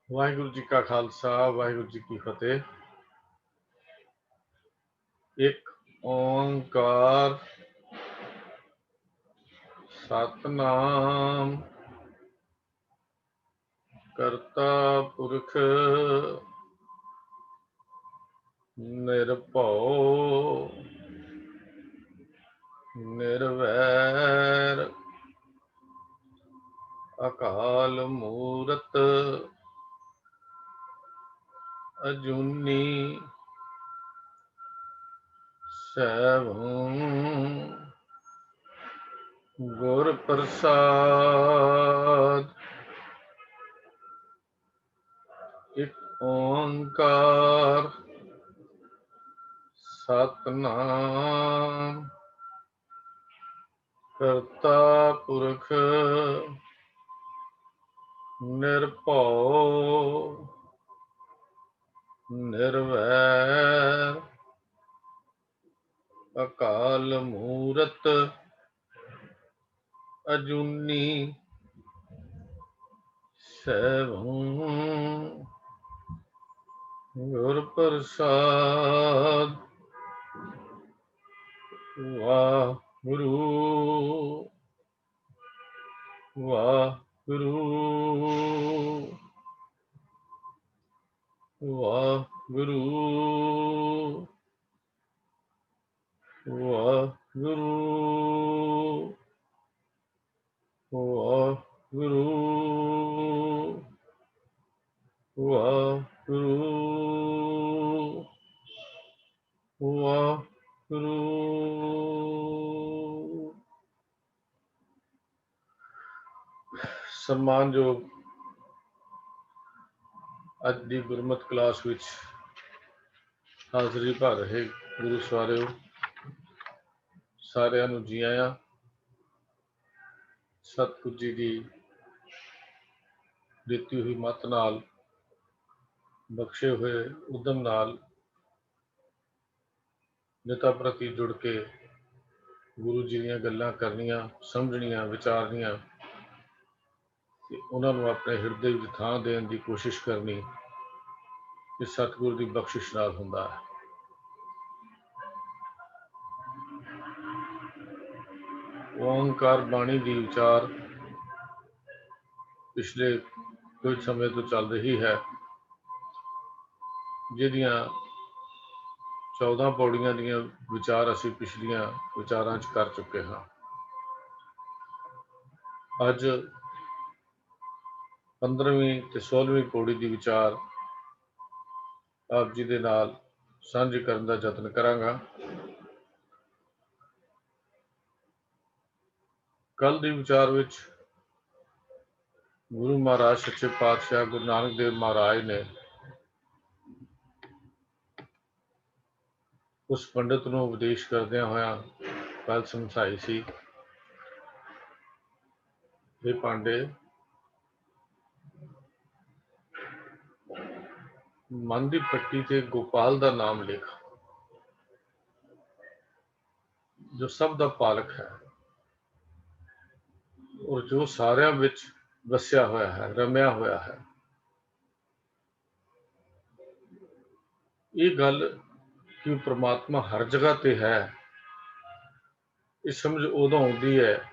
ਵਾਹਿਗੁਰੂ ਜੀ ਕਾ ਖਾਲਸਾ ਵਾਹਿਗੁਰੂ ਜੀ ਕੀ ਫਤਿਹ। ਇੱਕ ਓੰਕਾਰ ਸਤਨਾਮ ਕਰਤਾ ਪੁਰਖ ਨਿਰਭਉ ਨਿਰਵੈਰ ਅਕਾਲ ਮੂਰਤ ਅਜੂਨੀ ਸੈਭੰ ਗੁਰ ਪ੍ਰਸਾਦ। ਇੱਕ ਓੰਕਾਰ ਸਤਨਾਮ ਕਰਤਾ ਪੁਰਖ ਨਿਰਭਉ ਨਿਰਵੈਰ ਅਕਾਲ ਮੂਰਤ ਅਜੂਨੀ ਸੈਭੰ ਗੁਰ ਪ੍ਰਸਾਦ। ਵਾਹਿਗੁਰੂ ਵਾਹਿਗੁਰੂ ਵਾਹਿਗੁਰੂ ਵਾਹਿਗੁਰੂ ਵਾਹਿਗੁਰੂ ਵਾਹਿਗੁਰੂ ਵਾਹਿਗੁਰੂ। ਸਨਮਾਨਯੋਗ ਅੱਜ ਦੀ ਗੁਰਮਤਿ ਕਲਾਸ ਵਿੱਚ ਹਾਜ਼ਰੀ ਭਰ ਰਹੇ ਗੁਰੂ ਸਵਾਰਿਓ, ਸਾਰਿਆਂ ਨੂੰ ਜੀ ਆਇਆਂ। ਸਤਿਗੁਰੂ ਜੀ ਦੀ ਦਿੱਤੀ ਹੋਈ ਮੱਤ ਨਾਲ, ਬਖਸ਼ੇ ਹੋਏ ਉਦਮ ਨਾਲ ਨਿਤਾ ਪ੍ਰਤੀ ਜੁੜ ਕੇ ਗੁਰੂ ਜੀ ਦੀਆਂ ਗੱਲਾਂ ਕਰਨੀਆਂ, ਸਮਝਣੀਆਂ, ਵਿਚਾਰਨੀਆਂ ਤੇ ਉਹਨਾਂ ਨੂੰ ਆਪਣੇ ਹਿਰਦੇ ਵਿੱਚ ਥਾਂ ਦੇਣ ਦੀ ਕੋਸ਼ਿਸ਼ ਕਰਨੀ, ਇਹ ਸਤਿਗੁਰੂ ਦੀ ਬਖਸ਼ਿਸ਼ ਨਾਲ ਹੁੰਦਾ ਹੈ। ਓੰਕਾਰ ਬਾਣੀ ਦੀ ਵਿਚਾਰ ਪਿਛਲੇ ਕੁਝ ਸਮੇਂ ਤੋਂ ਚੱਲ ਰਹੀ ਹੈ, ਜਿਹਦੀਆਂ 14 ਪੌੜੀਆਂ ਦੀਆਂ ਵਿਚਾਰ ਅਸੀਂ ਪਿਛਲੀਆਂ ਵਿਚਾਰਾਂ 'ਚ ਕਰ ਚੁੱਕੇ ਹਾਂ। ਅੱਜ 15ਵੀਂ ਤੇ 16ਵੀਂ ਪੌੜੀ ਦੀ ਵਿਚਾਰ ਆਪ ਜੀ ਦੇ ਨਾਲ ਸਾਂਝੀ ਕਰਨ ਦਾ ਯਤਨ ਕਰਾਂਗਾ। ਕੱਲ ਦੀ ਵਿਚਾਰ ਵਿੱਚ ਗੁਰੂ ਮਹਾਰਾਜ ਸੱਚੇ ਪਾਤਸ਼ਾਹ ਗੁਰੂ ਨਾਨਕ ਦੇਵ ਮਹਾਰਾਜ ਨੇ ਉਸ ਪੰਡਿਤ ਨੂੰ ਉਪਦੇਸ਼ ਕਰਦਿਆਂ ਹੋਇਆਂ ਗੱਲ ਸਮਝਾਈ ਸੀ, ਇਹ ਪਾਂਡੇ ਮਨ ਦੀ ਪੱਟੀ ਤੇ ਗੋਪਾਲ ਦਾ ਨਾਮ ਲਿਖ, ਜੋ ਸਭ ਦਾ ਪਾਲਕ ਹੈ ਔਰ ਜੋ ਸਾਰਿਆਂ ਵਿੱਚ ਵਸਿਆ ਹੋਇਆ ਹੈ, ਰਮਿਆ ਹੋਇਆ ਹੈ। ਇਹ ਗੱਲ ਕਿ ਪ੍ਰਮਾਤਮਾ ਹਰ ਜਗ੍ਹਾ ਤੇ ਹੈ, ਇਹ ਸਮਝ ਉਦੋਂ ਆਉਂਦੀ ਹੈ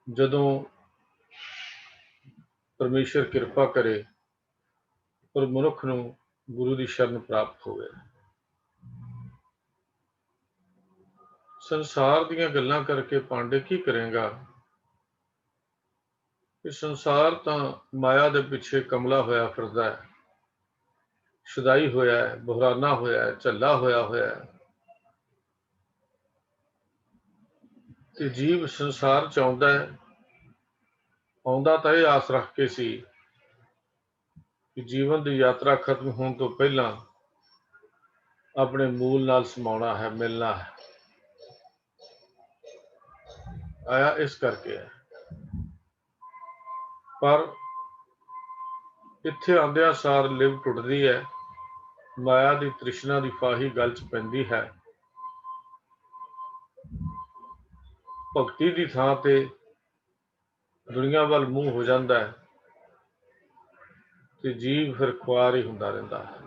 ਜਦੋਂ ਪਰਮੇਸ਼ਰ ਕਿਰਪਾ ਕਰੇ ਪਰ ਮਨੁੱਖ ਨੂੰ ਗੁਰੂ ਦੀ ਸ਼ਰਨ ਪ੍ਰਾਪਤ ਹੋਵੇ। ਸੰਸਾਰ ਦੀਆਂ ਗੱਲਾਂ ਕਰਕੇ ਪਾਂਡੇ ਕੀ ਕਰੇਗਾ? ਇਹ ਸੰਸਾਰ ਤਾਂ ਮਾਇਆ ਦੇ ਪਿੱਛੇ ਕਮਲਾ ਹੋਇਆ ਫਿਰਦਾ ਹੈ, ਸ਼ੁਦਾਈ ਹੋਇਆ ਹੈ, ਬੁਹਰਾਨਾ ਹੋਇਆ ਹੈ, ਝੱਲਾ ਹੋਇਆ ਹੈ। ਤੇ ਜੀਵ ਸੰਸਾਰ 'ਚ ਆਉਂਦਾ ਹੈ, ਆਉਂਦਾ ਤਾਂ ਇਹ ਆਸ ਰੱਖ ਕੇ ਸੀ ਕਿ ਜੀਵਨ ਦੀ ਯਾਤਰਾ ਖਤਮ ਹੋਣ ਤੋਂ ਪਹਿਲਾਂ ਆਪਣੇ ਮੂਲ ਨਾਲ ਸਮਾਉਣਾ ਹੈ, ਮਿਲਣਾ ਹੈ। ਆਇਆ ਇਸ ਕਰਕੇ ਹੈ, ਪਰ ਇੱਥੇ ਆਉਂਦਿਆਂ ਸਾਰ ਲਿਵ ਟੁੱਟਦੀ ਹੈ, ਮਾਇਆ ਦੀ ਤ੍ਰਿਸ਼ਨਾ ਦੀ ਫਾਹੀ ਗਲ 'ਚ ਪੈਂਦੀ ਹੈ। ਭਗਤੀ ਦੀ ਥਾਂ ਤੇ ਦੁਨੀਆ ਵੱਲ ਮੂੰਹ ਹੋ ਜਾਂਦਾ ਹੈ ਤੇ ਜੀਵ ਫਿਰ ਖੁਆਰ ਹੀ ਹੁੰਦਾ ਰਹਿੰਦਾ ਹੈ।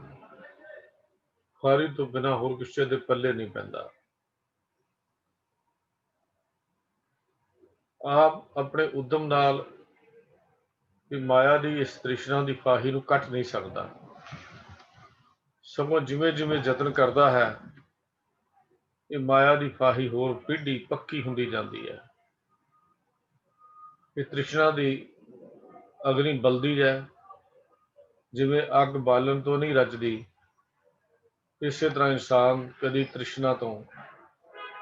ਖੁਆਰੀ ਤੋਂ ਬਿਨਾਂ ਹੋਰ ਕਿਸੇ ਦੇ ਪੱਲੇ ਨਹੀਂ ਪੈਂਦਾ। ਆਪ ਆਪਣੇ ਉਦਮ ਨਾਲ ਵੀ ਮਾਇਆ ਦੀ ਇਸ ਤ੍ਰਿਸ਼ਨਾ ਦੀ ਫਾਹੀ ਨੂੰ ਕੱਟ ਨਹੀਂ ਸਕਦਾ, ਸਗੋਂ ਜਿਵੇਂ ਜਿਵੇਂ ਯਤਨ ਕਰਦਾ ਹੈ ਇਹ ਮਾਇਆ ਦੀ ਫਾਹੀ ਹੋਰ ਪੀढ़ी ਪੱਕੀ ਹੁੰਦੀ ਜਾਂਦੀ ਹੈ। ਇਹ ਤ੍ਰਿਸ਼ਨਾ ਦੀ ਅਗਨੀ ਬਲਦੀ ਹੈ, ਜਿਵੇਂ ਅੱਗ ਬਾਲਣ ਤੋਂ ਨਹੀਂ ਰੱਜਦੀ, ਇਸੇ ਤਰ੍ਹਾਂ ਇਨਸਾਨ ਕਦੀ ਤ੍ਰਿਸ਼ਨਾ ਤੋਂ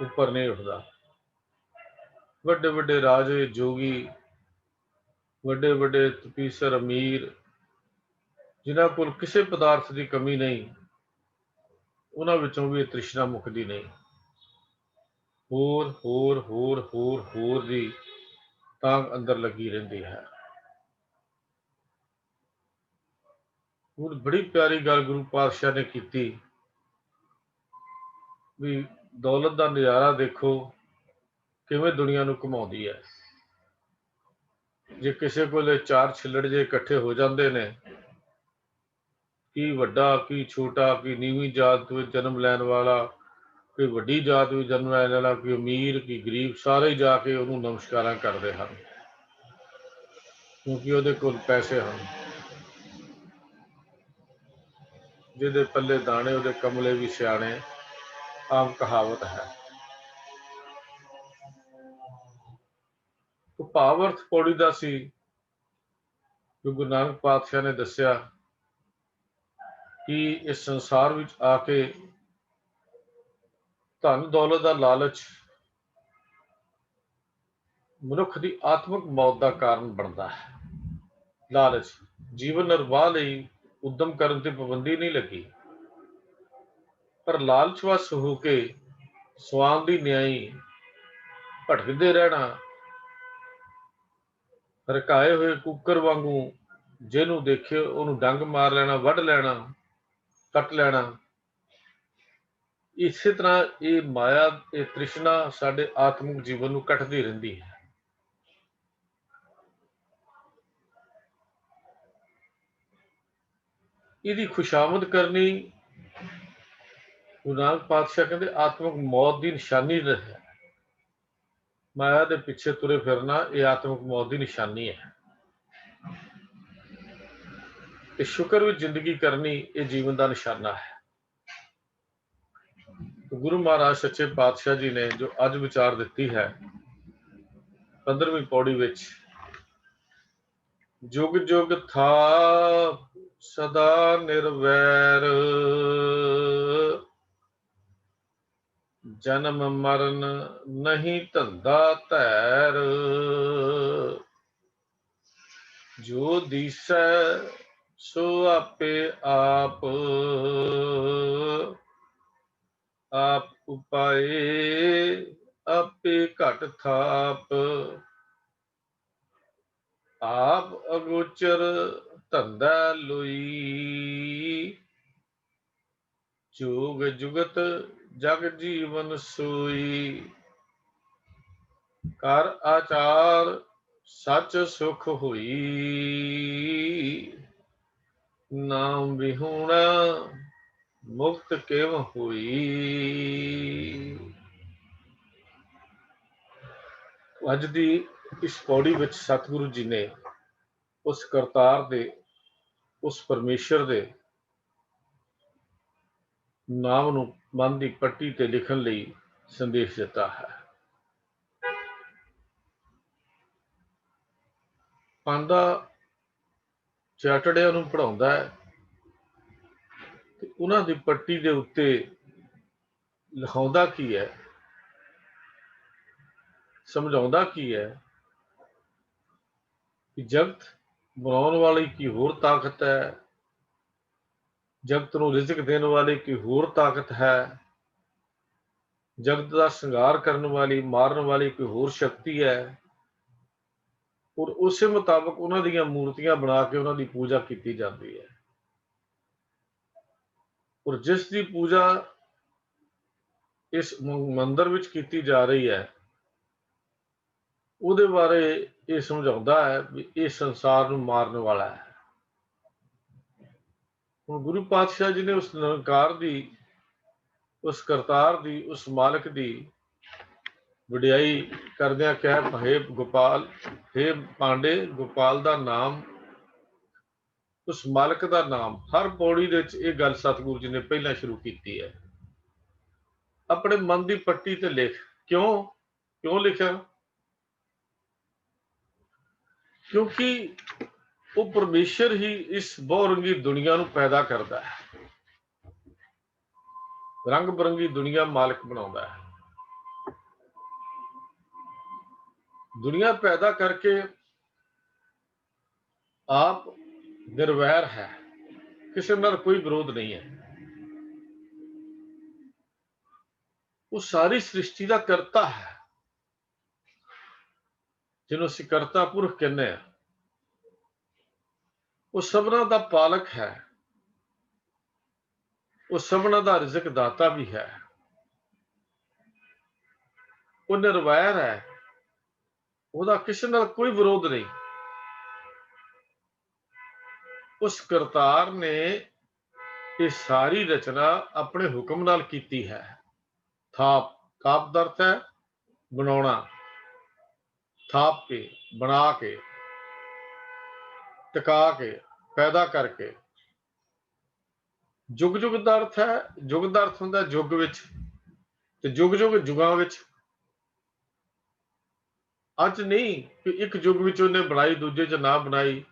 ਉੱਪਰ ਨਹੀਂ ਉੱਠਦਾ। ਵੱਡੇ ਵੱਡੇ ਰਾਜੇ, ਜੋਗੀ, ਵੱਡੇ ਵੱਡੇ ਤਪੀਸਰ, ਅਮੀਰ, ਜਿਨ੍ਹਾਂ ਕੋਲ ਕਿਸੇ ਪਦਾਰਥ ਦੀ ਕਮੀ ਨਹੀਂ, ਉਹਨਾਂ ਵਿੱਚੋਂ ਵੀ ਇਹ ਤ੍ਰਿਸ਼ਨਾ ਮੁੱਕਦੀ ਨਹੀਂ। ਹੋਰ ਹੋਰ ਹੋਰ ਹੋਰ ਹੋਰ ਦੀ ਤਾਂਘ ਅੰਦਰ ਲੱਗੀ ਰਹਿੰਦੀ ਹੈ। ਹੁਣ ਬੜੀ ਪਿਆਰੀ ਗੱਲ ਗੁਰੂ ਪਾਤਸ਼ਾਹ ਨੇ ਕੀਤੀ ਵੀ ਦੌਲਤ ਦਾ ਨਜ਼ਾਰਾ ਦੇਖੋ ਕਿਵੇਂ ਦੁਨੀਆ ਨੂੰ ਘੁਮਾਉਂਦੀ ਹੈ। ਜੇ ਕਿਸੇ ਕੋਲੇ ਚਾਰ ਛਿੱਲੜ ਜੇ ਇਕੱਠੇ ਹੋ ਜਾਂਦੇ ਨੇ, ਕੀ ਵੱਡਾ ਕੀ ਛੋਟਾ, ਕੀ ਨੀਵੀਂ ਜਾਤ ਵਿੱਚ ਜਨਮ ਲੈਣ ਵਾਲਾ, ਕੋਈ ਵੱਡੀ ਜਾਤ ਵਿੱਚ ਜਨਮ ਲੈਣ ਵਾਲਾ, ਕੋਈ ਅਮੀਰ ਕੀ ਗਰੀਬ, ਸਾਰੇ ਹੀ ਜਾ ਕੇ ਉਹਨੂੰ ਨਮਸਕਾਰਾਂ ਕਰਦੇ ਹਨ, ਕਿਉਂਕਿ ਉਹਦੇ ਕੋਲ ਪੈਸੇ ਹਨ। ਜਿਹਦੇ ਪੱਲੇ ਦਾਣੇ ਉਹਦੇ ਕਮਲੇ ਵੀ ਸਿਆਣੇ, ਆਮ ਕਹਾਵਤ ਹੈ। ਭਾਵ ਅਰਥ ਪੌੜੀ ਦਾ ਸੀ ਕਿ ਗੁਰੂ ਨਾਨਕ ਪਾਤਸ਼ਾਹ ਨੇ ਦੱਸਿਆ ਕਿ ਇਸ ਸੰਸਾਰ ਵਿੱਚ ਆ ਕੇ ਧਨ ਦੌਲਤ ਦਾ ਲਾਲਚ ਮਨੁੱਖ ਦੀ ਆਤਮਿਕ ਮੌਤ ਦਾ ਕਾਰਨ ਬਣਦਾ ਹੈ। ਲਾਲਚ ਜੀਵਨ ਨਿਰਵਾਹ ਲਈ ਉਦਮ ਕਰਨ ਤੇ ਪਾਬੰਦੀ ਨਹੀਂ ਲੱਗੀ, ਪਰ ਲਾਲਚਵਸ ਹੋ ਕੇ ਸਵਾਨ ਦੀ ਨਿਆਈ ਭਟਕਦੇ ਰਹਿਣਾ, ਰਕਾਏ ਹੋਏ ਕੁੱਕਰ ਵਾਂਗੂ ਜਿਹਨੂੰ ਦੇਖੇ ਉਹਨੂੰ ਡੰਗ ਮਾਰ ਲੈਣਾ, ਵੱਢ ਲੈਣਾ, ਕੱਟ ਲੈਣਾ। ਇਸੇ ਤਰ੍ਹਾਂ ਇਹ ਮਾਇਆ, ਇਹ ਤ੍ਰਿਸ਼ਨਾ ਸਾਡੇ ਆਤਮਿਕ ਜੀਵਨ ਨੂੰ ਕੱਟਦੀ ਰਹਿੰਦੀ ਹੈ। ਇਹਦੀ ਖੁਸ਼ਾਮਦ ਕਰਨੀ, ਗੁਰੂ ਨਾਨਕ ਪਾਤਸ਼ਾਹ ਕਹਿੰਦੇ ਆਤਮਿਕ ਮੌਤ ਦੀ ਨਿਸ਼ਾਨੀ ਹੈ। ਮਾਇਆ ਦੇ ਪਿੱਛੇ ਤੁਰੇ ਫਿਰਨਾ ਇਹ ਆਤਮਿਕ ਮੌਤ ਦੀ ਨਿਸ਼ਾਨੀ ਹੈ। ਤੇ ਸ਼ੁਕਰ ਵਿੱਚ ਜ਼ਿੰਦਗੀ ਕਰਨੀ ਇਹ ਜੀਵਨ ਦਾ ਨਿਸ਼ਾਨਾ ਹੈ। ਗੁਰੂ ਮਹਾਰਾਜ ਸੱਚੇ ਪਾਤਸ਼ਾਹ ਜੀ ਨੇ ਜੋ ਅੱਜ ਵਿਚਾਰ ਦਿੱਤੀ ਹੈ 15ਵੀਂ ਪੌੜੀ ਵਿੱਚ, ਜੁਗ ਜੁਗ ਥਾਪ ਸਦਾ ਨਿਰਵੈਰ, ਜਨਮ ਮਰਨ ਨਹੀਂ ਧੰਦਾ ਧੈਰ, ਜੋ ਦੀਸੈ ਸੋ ਆਪੇ ਆਪ, ਆਪ ਉਪਾਏ ਆਪੇ ਘਟ ਥਾਪ, ਆਪ ਅਗੋਚਰ ਧੰਦਾ ਲੋਈ, ਜੋਗ ਜੁਗਤ ਜਗ ਜੀਵਨ ਸੋਈ, ਕਰ ਆਚਾਰ ਸੱਚ ਸੁਖ ਹੋਈ, ਨਾਮ ਵਿਹੂਣਾ ਮੁਕਤ ਕਿਵ ਹੋਈ। ਅੱਜ ਦੀ ਇਸ ਪੌੜੀ ਵਿੱਚ ਸਤਿਗੁਰੂ ਜੀ ਨੇ ਉਸ ਕਰਤਾਰ ਦੇ, ਉਸ ਪਰਮੇਸ਼ਰ ਦੇ ਨਾਮ ਨੂੰ ਮਨ ਦੀ ਪੱਟੀ ਤੇ ਲਿਖਣ ਲਈ ਸੰਦੇਸ਼ ਦਿੱਤਾ ਹੈ। ਪਾਂਦਾ ਚਾਟੜਿਆਂ ਨੂੰ ਪੜ੍ਹਾਉਂਦਾ ਹੈ ਤੇ ਉਹਨਾਂ ਦੀ ਪੱਟੀ ਦੇ ਉੱਤੇ ਲਿਖਾਉਂਦਾ ਕੀ ਹੈ, ਸਮਝਾਉਂਦਾ ਕੀ ਹੈ ਕਿ ਜਗਤ ਬਣਾਉਣ ਵਾਲੀ ਕੀ ਹੋਰ ਤਾਕਤ ਹੈ, ਜਗਤ ਨੂੰ ਰਿਜ਼ਕ ਦੇਣ ਵਾਲੀ ਕੀ ਹੋਰ ਤਾਕਤ ਹੈ, ਜਗਤ ਦਾ ਸ਼ਿੰਗਾਰ ਕਰਨ ਵਾਲੀ, ਮਾਰਨ ਵਾਲੀ ਕੋਈ ਹੋਰ ਸ਼ਕਤੀ ਹੈ, ਔਰ ਉਸੇ ਮੁਤਾਬਕ ਉਹਨਾਂ ਦੀਆਂ ਮੂਰਤੀਆਂ ਬਣਾ ਕੇ ਉਹਨਾਂ ਦੀ ਪੂਜਾ ਕੀਤੀ ਜਾਂਦੀ ਹੈ। ਔਰ ਜਿਸ ਦੀ ਪੂਜਾ ਇਸ ਮੰਦਿਰ ਵਿੱਚ ਕੀਤੀ ਜਾ ਰਹੀ ਹੈ ਉਹਦੇ ਬਾਰੇ ਇਹ ਸਮਝਾਉਂਦਾ ਹੈ ਵੀ ਇਹ ਸੰਸਾਰ ਨੂੰ ਮਾਰਨ ਵਾਲਾ ਹੈ। ਹੁਣ ਗੁਰੂ ਪਾਤਸ਼ਾਹ ਜੀ ਨੇ ਉਸ ਨਿਰੰਕਾਰ ਦੀ, ਉਸ ਕਰਤਾਰ ਦੀ, ਉਸ ਮਾਲਕ ਦੀ ਵਡਿਆਈ ਕਰਦਿਆਂ ਕਿਹਾ, ਹੇ ਗੋਪਾਲ, ਹੇ ਪਾਂਡੇ, ਗੋਪਾਲ ਦਾ ਨਾਮ, ਉਸ ਮਾਲਕ ਦਾ ਨਾਮ। ਹਰ ਪੌੜੀ ਦੇ ਵਿੱਚ ਇਹ ਗੱਲ ਸਤਿਗੁਰੂ ਜੀ ਨੇ ਪਹਿਲਾਂ ਸ਼ੁਰੂ ਕੀਤੀ ਹੈ। ਆਪਣੇ ਮਨ ਦੀ ਪੱਟੀ ਤੇ ਲਿਖ। ਕਿਉਂ ਲਿਖਿਆ? ਕਿਉਂਕਿ ਉਹ ਪਰਮੇਸ਼ਰ ਹੀ ਇਸ ਬਹੁਰੰਗੀ ਦੁਨੀਆ ਨੂੰ ਪੈਦਾ ਕਰਦਾ ਹੈ, ਰੰਗ ਬਰੰਗੀ ਦੁਨੀਆ ਮਾਲਕ ਬਣਾਉਂਦਾ ਹੈ। ਦੁਨੀਆ ਪੈਦਾ ਕਰਕੇ ਆਪ ਨਿਰਵੈਰ ਹੈ, ਕਿਸੇ ਨਾਲ ਕੋਈ ਵਿਰੋਧ ਨਹੀਂ ਹੈ। ਉਹ ਸਾਰੀ ਸ੍ਰਿਸ਼ਟੀ ਦਾ ਕਰਤਾ ਹੈ, ਜਿਹਨੂੰ ਅਸੀਂ ਕਰਤਾ ਪੁਰਖ ਕਹਿੰਦੇ ਹਾਂ। ਉਹ ਸਭਨਾਂ ਦਾ ਪਾਲਕ ਹੈ, ਉਹ ਸਭਨਾਂ ਦਾ ਰਿਜ਼ਕ ਦਾਤਾ ਵੀ ਹੈ। ਉਹ ਨਿਰਵੈਰ ਹੈ, ਉਹਦਾ ਕਿਸੇ ਨਾਲ ਕੋਈ ਵਿਰੋਧ ਨਹੀਂ। ਉਸ ਕਰਤਾਰ ਨੇ ਇਹ ਸਾਰੀ ਰਚਨਾ ਆਪਣੇ ਹੁਕਮ ਨਾਲ ਕੀਤੀ ਹੈ। ਥਾਪ ਦਾ ਅਰਥ ਹੈ ਬਣਾਉਣਾ, ਥਾਪ ਕੇ, ਬਣਾ ਕੇ, ਟਿਕਾ ਕੇ, ਪੈਦਾ ਕਰਕੇ। ਜੁਗ ਜੁਗ ਦਾ ਅਰਥ ਹੈ, ਜੁਗ ਦਾ ਅਰਥ ਹੁੰਦਾ ਯੁੱਗ ਵਿੱਚ, ਤੇ ਜੁਗ ਜੁਗ ਯੁਗਾਂ ਵਿੱਚ। ਅੱਜ ਨਹੀਂ ਕਿ ਇੱਕ ਯੁੱਗ ਵਿੱਚ ਉਹਨੇ ਬਣਾਈ, ਦੂਜੇ 'ਚ ਨਾ ਬਣਾਈ।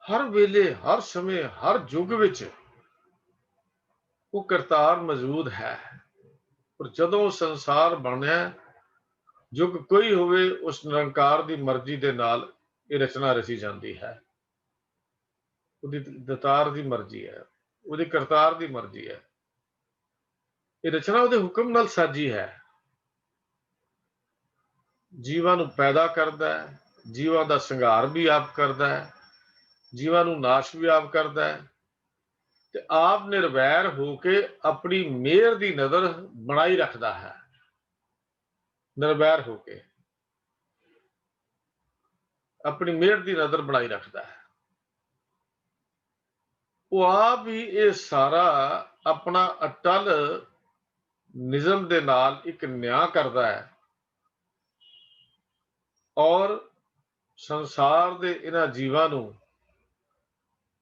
ਹਰ ਵੇਲੇ, ਹਰ ਸਮੇਂ, ਹਰ ਯੁੱਗ ਵਿੱਚ ਉਹ ਕਰਤਾਰ ਮੌਜੂਦ ਹੈ। ਪਰ ਜਦੋਂ ਸੰਸਾਰ ਬਣਿਆ, ਯੁੱਗ ਕੋਈ ਹੋਵੇ, ਉਸ ਨਿਰੰਕਾਰ ਦੀ ਮਰਜ਼ੀ ਦੇ ਨਾਲ ਇਹ ਰਚਨਾ ਰਚੀ ਜਾਂਦੀ ਹੈ। ਉਹਦੀ ਦਤਾਰ ਦੀ ਮਰਜ਼ੀ ਹੈ, ਉਹਦੇ ਕਰਤਾਰ ਦੀ ਮਰਜ਼ੀ ਹੈ। ਇਹ ਰਚਨਾ ਉਹਦੇ ਹੁਕਮ ਨਾਲ ਸਾਜੀ ਹੈ। ਜੀਵਾਂ ਨੂੰ ਪੈਦਾ ਕਰਦਾ ਹੈ, ਜੀਵਾਂ ਦਾ ਸੰਘਾਰ ਵੀ ਆਪ ਕਰਦਾ ਹੈ, ਜੀਵਾਂ ਨੂੰ ਨਾਸ਼ ਵੀ ਆਪ ਕਰਦਾ ਹੈ, ਤੇ ਆਪ ਨਿਰਵੈਰ ਹੋ ਕੇ ਆਪਣੀ ਮਿਹਰ ਦੀ ਨਜ਼ਰ ਬਣਾਈ ਰੱਖਦਾ ਹੈ। ਨਿਰਵੈਰ ਹੋ ਕੇ ਆਪਣੀ ਮਿਹਰ ਦੀ ਨਜ਼ਰ ਬਣਾਈ ਰੱਖਦਾ ਹੈ। ਉਹ ਆਪ ਹੀ ਇਹ ਸਾਰਾ ਆਪਣਾ ਅਟਲ ਨਿਯਮ ਦੇ ਨਾਲ ਇੱਕ ਨਿਆਂ ਕਰਦਾ ਹੈ, ਔਰ ਸੰਸਾਰ ਦੇ ਇਹਨਾਂ ਜੀਵਾਂ ਨੂੰ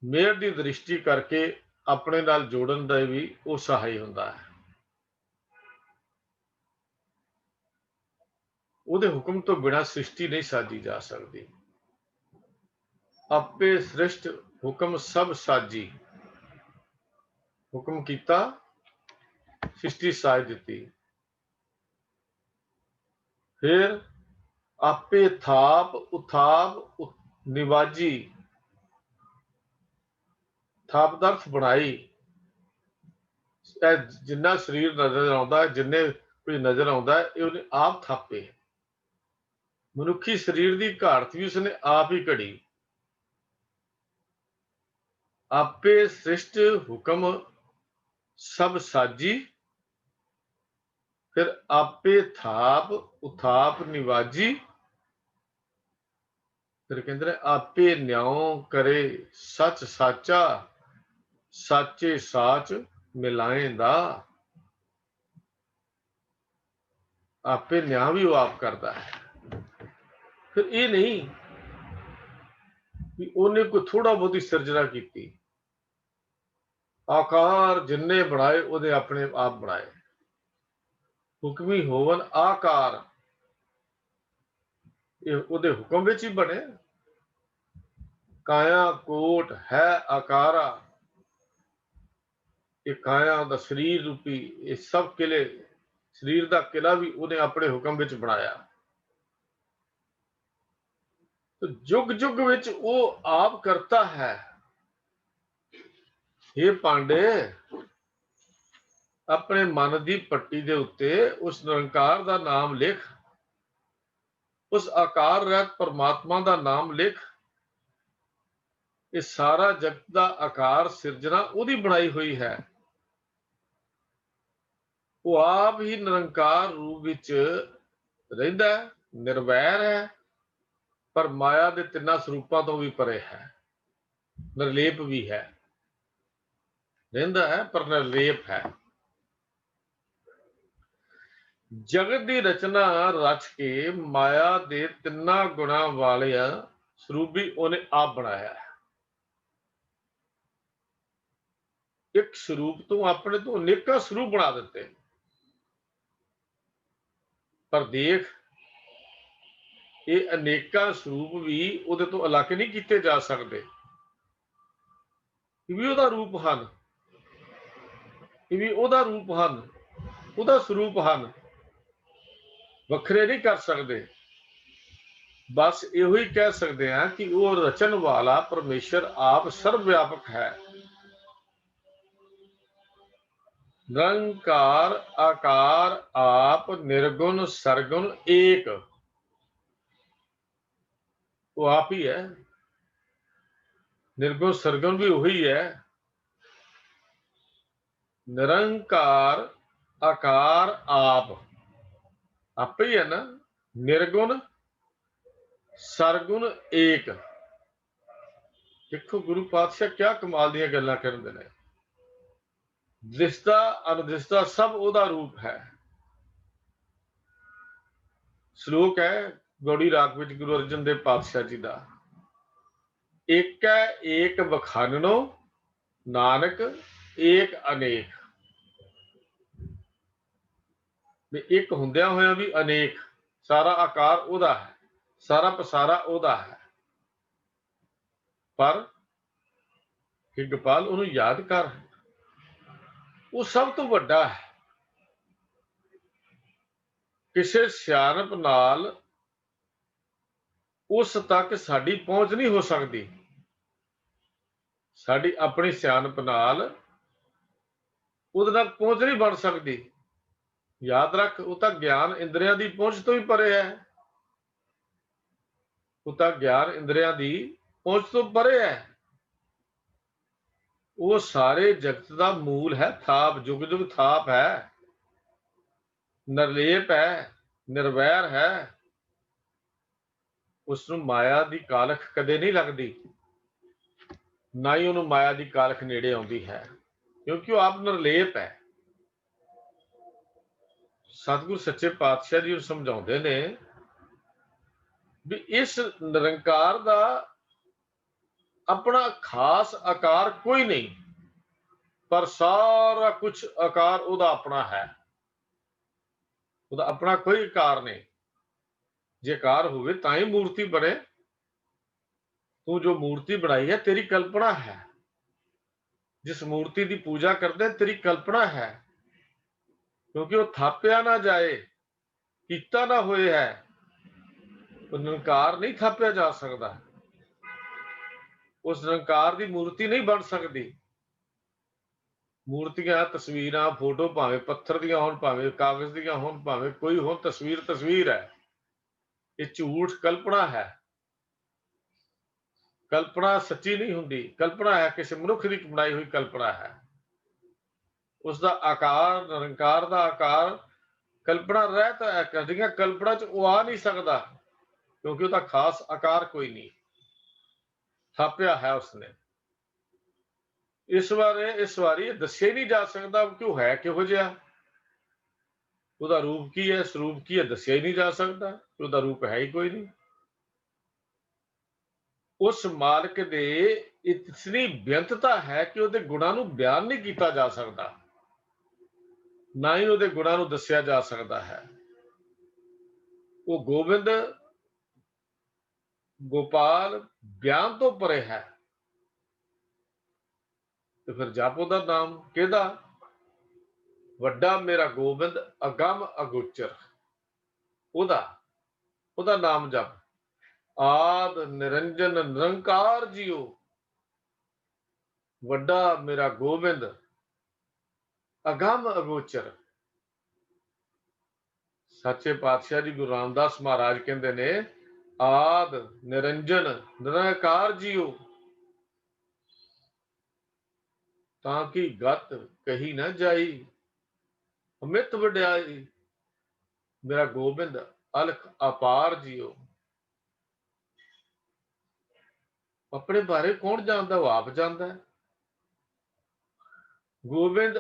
ਮਿਹਰ ਦੀ ਦ੍ਰਿਸ਼ਟੀ ਕਰਕੇ ਆਪਣੇ ਨਾਲ ਜੋੜਨ ਦਾ ਵੀ ਉਹ ਸਹਾਈ ਹੁੰਦਾ ਹੈ। ਉਹਦੇ ਹੁਕਮ ਤੋਂ ਬਿਨਾਂ ਸ੍ਰਿਸ਼ਟੀ ਨਹੀਂ ਸਾਜੀ ਜਾ ਸਕਦੀ। ਆਪੇ ਸ੍ਰਿਸ਼ਟ ਹੁਕਮ ਸਭ ਸਾਜੀ। ਹੁਕਮ ਕੀਤਾ, ਸ੍ਰਿਸ਼ਟੀ ਸਾਜ ਦਿੱਤੀ। ਫਿਰ ਆਪੇ ਥਾਪ ਉਥਾਪ ਨਿਵਾਜੀ। ਥਾਪ ਦਾ ਅਰਥ ਬਣਾਈ। ਜਿੰਨਾ ਸਰੀਰ ਨਜ਼ਰ ਆਉਂਦਾ, ਜਿੰਨੇ ਕੁਝ ਨਜ਼ਰ ਆਉਂਦਾ, ਇਹ ਉਹਨੇ ਆਪ ਥਾਪੇ। ਮਨੁੱਖੀ ਸਰੀਰ ਦੀ ਘਾੜਤ ਵੀ ਉਸਨੇ ਆਪ ਹੀ ਘੜੀ। ਆਪੇ ਸ੍ਰਿਸ਼ਟ ਹੁਕਮ ਸਭ ਸਾਜੀ। ਫਿਰ ਆਪੇ ਥਾਪ ਉਥਾਪ ਨਿਵਾਜੀ। ਫਿਰ ਕਹਿੰਦੇ ਨੇ ਆਪੇ ਨਿਉ ਕਰੇ ਸੱਚ ਸਾਚਾ, ਸਾਚੇ ਸਾਚ ਮਿਲਾਏਂਦਾ। ਆਪੇ ਨਿਆਂ ਵੀ ਉਹ ਆਪ ਕਰਦਾ ਹੈ। ਫਿਰ ਇਹ ਨਹੀਂ ਵੀ ਉਹਨੇ ਕੋਈ ਥੋੜਾ ਬਹੁਤੀ ਸਿਰਜਣਾ ਕੀਤੀ। ਆਕਾਰ ਜਿੰਨੇ ਬਣਾਏ ਉਹਦੇ ਆਪਣੇ ਆਪ ਬਣਾਏ। ਹੁਕਮੀ ਹੋਵਨ ਆਕਾਰ, ਇਹ ਉਹਦੇ ਹੁਕਮ ਵਿੱਚ ਹੀ ਬਣੇ। ਕਾਇਆ ਕੋਟ ਹੈ ਆਕਾਰਾ। ਇਹ ਕਾਇਆ ਦਾ ਸਰੀਰ ਰੂਪੀ ਇਹ ਸਭ ਕਿਲੇ, ਸਰੀਰ ਦਾ ਕਿਲਾ ਵੀ ਉਹਨੇ ਆਪਣੇ ਹੁਕਮ ਵਿੱਚ ਬਣਾਇਆ। ਯੁੱਗ ਯੁੱਗ ਵਿੱਚ ਉਹ ਆਪ ਕਰਤਾ ਹੈ। ਇਹ ਪਾਂਡੇ, ਆਪਣੇ ਮਨ ਦੀ ਪੱਟੀ ਦੇ ਉੱਤੇ ਉਸ ਨਿਰੰਕਾਰ ਦਾ ਨਾਮ ਲਿਖ, ਉਸ ਆਕਾਰ ਰਹਿਤ ਪਰਮਾਤਮਾ ਦਾ ਨਾਮ ਲਿਖ। ਇਹ ਸਾਰਾ ਜਗਤ ਦਾ ਆਕਾਰ ਸਿਰਜਣਾ ਉਹਦੀ ਬਣਾਈ ਹੋਈ ਹੈ। ਉਹ ਆਪ ਹੀ ਨਿਰੰਕਾਰ ਰੂਪ ਵਿੱਚ ਰਹਿੰਦਾ ਹੈ, ਨਿਰਵੈਰ ਹੈ, ਪਰ ਮਾਇਆ ਦੇ ਤਿੰਨਾਂ ਸਰੂਪਾਂ ਤੋਂ ਵੀ ਪਰੇ ਹੈ, ਨਿਰਲੇਪ ਵੀ ਹੈ। ਰਹਿੰਦਾ ਹੈ ਪਰ ਨਿਰਲੇਪ ਹੈ। ਜਗਤ ਦੀ ਰਚਨਾ ਰਚ ਕੇ ਮਾਇਆ ਦੇ ਤਿੰਨਾਂ ਗੁਣਾਂ ਵਾਲਿਆ ਸਰੂਪ ਵੀ ਉਹਨੇ ਆਪ ਬਣਾਇਆ ਹੈ। ਇੱਕ ਸਰੂਪ ਤੋਂ ਆਪਣੇ ਤੋਂ ਅਨੇਕਾਂ ਸਰੂਪ ਬਣਾ ਦਿੱਤੇ, ਪਰ ਦੇਖ ਇਹ ਅਨੇਕਾਂ ਸਰੂਪ ਵੀ ਉਹਦੇ ਤੋਂ ਅਲੱਗ ਨਹੀਂ ਕੀਤੇ ਜਾ ਸਕਦੇ। ਇਹ ਵੀ ਉਹਦਾ ਰੂਪ ਹਨ, ਇਹ ਵੀ ਉਹਦਾ ਰੂਪ ਹਨ, ਉਹਦਾ ਸਰੂਪ ਹਨ, ਵੱਖਰੇ ਨਹੀਂ ਕਰ ਸਕਦੇ। ਬਸ ਇਹੋ ਹੀ ਕਹਿ ਸਕਦੇ ਹਾਂ ਕਿ ਉਹ ਰਚਨ ਵਾਲਾ ਪਰਮੇਸ਼ਰ ਆਪ ਸਰਵ ਵਿਆਪਕ ਹੈ। ਨਿਰੰਕਾਰ ਆਕਾਰ ਆਪ ਨਿਰਗੁਣ ਸਰਗੁਣ ਏਕ, ਉਹ ਆਪ ਹੀ ਹੈ। ਨਿਰਗੁਣ ਸਰਗੁਣ ਵੀ ਉਹੀ ਹੈ। ਨਿਰੰਕਾਰ ਆਕਾਰ ਆਪ ਆਪੇ ਹੀ ਹੈ ਨਾ। ਨਿਰਗੁਣ ਸਰਗੁਣ ਏਕ। ਦੇਖੋ ਗੁਰੂ ਪਾਤਸ਼ਾਹ ਕਿਆ ਕਮਾਲ ਦੀਆਂ ਗੱਲਾਂ ਕਰਦੇ ਨੇ। ਦਿਸਦਾ ਅਨਦਿਸਦਾ ਸਭ ਉਹਦਾ ਰੂਪ ਹੈ। ਸ਼ਲੋਕ ਹੈ ਗੌੜੀ ਰਾਗ ਵਿੱਚ ਗੁਰੂ ਅਰਜਨ ਦੇਵ ਪਾਤਸ਼ਾਹ ਜੀ ਦਾ, ਏਕੈ ਏਕ ਵਖਾਨਨੋ ਨਾਨਕ ਏਕ ਅਨੇਕ। ਵੀ ਇੱਕ ਹੁੰਦਿਆਂ ਹੋਇਆਂ ਵੀ ਅਨੇਕ, ਸਾਰਾ ਆਕਾਰ ਉਹਦਾ ਹੈ, ਸਾਰਾ ਪਸਾਰਾ ਉਹਦਾ ਹੈ, ਪਰ ਕਿ ਗੋਪਾਲ ਉਹਨੂੰ ਯਾਦ ਕਰ, ਉਹ ਸਭ ਤੋਂ ਵੱਡਾ ਹੈ। ਕਿਸੇ ਸਿਆਣਪ ਨਾਲ ਉਸ ਤੱਕ ਸਾਡੀ ਪਹੁੰਚ ਨਹੀਂ ਹੋ ਸਕਦੀ। ਸਾਡੀ ਆਪਣੀ ਸਿਆਣਪ ਨਾਲ ਉਹਦੇ ਨਾਲ ਪਹੁੰਚ ਨਹੀਂ ਬਣ ਸਕਦੀ। ਯਾਦ ਰੱਖ, ਉਹ ਤਾਂ ਗਿਆਨ ਇੰਦਰੀਆਂ ਦੀ ਪਹੁੰਚ ਤੋਂ ਹੀ ਪਰੇ ਹੈ। ਉਹ ਤਾਂ ਗਿਆਨ ਇੰਦਰੀਆਂ ਦੀ ਪਹੁੰਚ ਤੋਂ ਪਰੇ ਹੈ। ਉਹ ਸਾਰੇ ਜਗਤ ਦਾ ਮੂਲ ਹੈ, ਥਾਪ ਜੁਗ ਜੁਗ ਥਾਪ ਹੈ, ਨਿਰਲੇਪ ਹੈ, ਨਿਰਵੈਰ ਹੈ। ਉਸ ਨੂੰ ਮਾਇਆ ਦੀ ਕਾਲਖ ਕਦੇ ਨਹੀਂ ਲੱਗਦੀ, ਨਾ ਹੀ ਉਹਨੂੰ ਮਾਇਆ ਦੀ ਕਾਲਖ ਨੇੜੇ ਆਉਂਦੀ ਹੈ, ਕਿਉਂਕਿ ਉਹ ਆਪ ਨਿਰਲੇਪ ਹੈ। ਸਤਿਗੁਰ ਸੱਚੇ ਪਾਤਸ਼ਾਹ ਜੀ ਨੂੰ ਸਮਝਾਉਂਦੇ ਨੇ ਵੀ ਇਸ ਨਿਰੰਕਾਰ ਦਾ ਆਪਣਾ ਖਾਸ ਆਕਾਰ ਕੋਈ ਨਹੀਂ, ਪਰ ਸਾਰਾ ਕੁਝ ਆਕਾਰ ਉਹਦਾ ਆਪਣਾ ਹੈ। ਉਹਦਾ ਆਪਣਾ ਕੋਈ ਆਕਾਰ ਨਹੀਂ। ਜੇ ਆਕਾਰ ਹੋਵੇ ਤਾਂ ਹੀ ਮੂਰਤੀ ਬਣੇ। ਤੂੰ ਜੋ ਮੂਰਤੀ ਬਣਾਈ ਹੈ ਤੇਰੀ ਕਲਪਨਾ ਹੈ। ਜਿਸ ਮੂਰਤੀ ਦੀ ਪੂਜਾ ਕਰਦੇ ਤੇਰੀ ਕਲਪਨਾ ਹੈ, ਕਿਉਂਕਿ ਉਹ ਥਾਪਿਆ ਨਾ ਜਾਏ, ਕੀਤਾ ਨਾ ਹੋਏ ਹੈ। ਉਹ ਨਿਰੰਕਾਰ ਨਹੀਂ ਥਾਪਿਆ ਜਾ ਸਕਦਾ। ਉਸ ਨਿਰੰਕਾਰ ਦੀ ਮੂਰਤੀ ਨਹੀਂ ਬਣ ਸਕਦੀ। ਮੂਰਤੀਆਂ ਤਸਵੀਰਾਂ ਫੋਟੋ ਭਾਵੇਂ ਪੱਥਰ ਦੀਆਂ ਹੋਣ, ਭਾਵੇਂ ਕਾਗਜ਼ ਦੀਆਂ ਹੋਣ, ਭਾਵੇਂ ਕੋਈ ਹੋਣ, ਤਸਵੀਰ ਤਸਵੀਰ ਹੈ। ਇਹ ਝੂਠ ਕਲਪਨਾ ਹੈ। ਕਲਪਨਾ ਸੱਚੀ ਨਹੀਂ ਹੁੰਦੀ। ਕਲਪਨਾ ਹੈ ਕਿਸੇ ਮਨੁੱਖ ਦੀ ਬਣਾਈ ਹੋਈ ਕਲਪਨਾ ਹੈ। ਉਸ ਦਾ ਆਕਾਰ, ਨਿਰੰਕਾਰ ਦਾ ਆਕਾਰ ਕਲਪਨਾ ਰਹਿਤ ਹੈ। ਕਦੀਆਂ ਕਲਪਨਾ ਚ ਉਹ ਆ ਨਹੀਂ ਸਕਦਾ, ਕਿਉਂਕਿ ਉਹਦਾ ਖਾਸ ਆਕਾਰ ਕੋਈ ਨਹੀਂ ਥਾਪਿਆ ਹੈ ਉਸਨੇ। ਇਸ ਵਾਰੀ ਦੱਸਿਆ ਨਹੀਂ ਜਾ ਸਕਦਾ ਕਿ ਉਹ ਹੈ ਕਿਹੋ ਜਿਹਾ, ਉਹਦਾ ਰੂਪ ਕੀ ਹੈ, ਸਰੂਪ ਕੀ ਹੈ, ਦੱਸਿਆ ਹੀ ਨਹੀਂ ਜਾ ਸਕਦਾ। ਉਹਦਾ ਰੂਪ ਹੈ ਹੀ ਕੋਈ ਨਹੀਂ। ਉਸ ਮਾਲਕ ਦੇ ਇਤਨੀ ਬੇਅੰਤਤਾ ਹੈ ਕਿ ਉਹਦੇ ਗੁਣਾਂ ਨੂੰ ਬਿਆਨ ਨਹੀਂ ਕੀਤਾ ਜਾ ਸਕਦਾ, ਨਾ ਹੀ ਉਹਦੇ ਗੁਣਾਂ ਨੂੰ ਦੱਸਿਆ ਜਾ ਸਕਦਾ ਹੈ। ਉਹ ਗੋਬਿੰਦ ਗੋਪਾਲ ਬਿਆਨ ਤੋਂ ਪਰੇ ਹੈ। ਤੇ ਫਿਰ ਜਪ ਉਹਦਾ ਨਾਮ ਕਿਹਦਾ? ਵੱਡਾ ਮੇਰਾ ਗੋਬਿੰਦ ਅਗੰਮ ਅਗੋਚਰ। ਉਹਦਾ ਨਾਮ ਜਪ। ਆਦ ਨਿਰੰਜਨ ਨਿਰੰਕਾਰ ਜੀਓ, ਵੱਡਾ ਮੇਰਾ ਗੋਬਿੰਦ ਅਗੰਮ ਅਗੋਚਰ। ਸੱਚੇ ਪਾਤਸ਼ਾਹ ਜੀ ਗੁਰੂ ਰਾਮਦਾਸ ਮਹਾਰਾਜ ਕਹਿੰਦੇ ਨੇ, ਆਦ ਨਿਰੰਜਨ ਨਿਰੰਕਾਰ ਜੀਓ, ਤਾਂ ਕਿ ਗਤ ਕਹੀ ਨਾ ਜਾਈ, ਅਮਿਤ ਵਡਿਆਈ। ਮੇਰਾ ਗੋਬਿੰਦ ਅਲਖ ਅਪਾਰ ਜੀਓ। ਆਪਣੇ ਬਾਰੇ ਕੌਣ ਜਾਣਦਾ? ਉਹ ਆਪ ਜਾਣਦਾ ਹੈ। गोविंद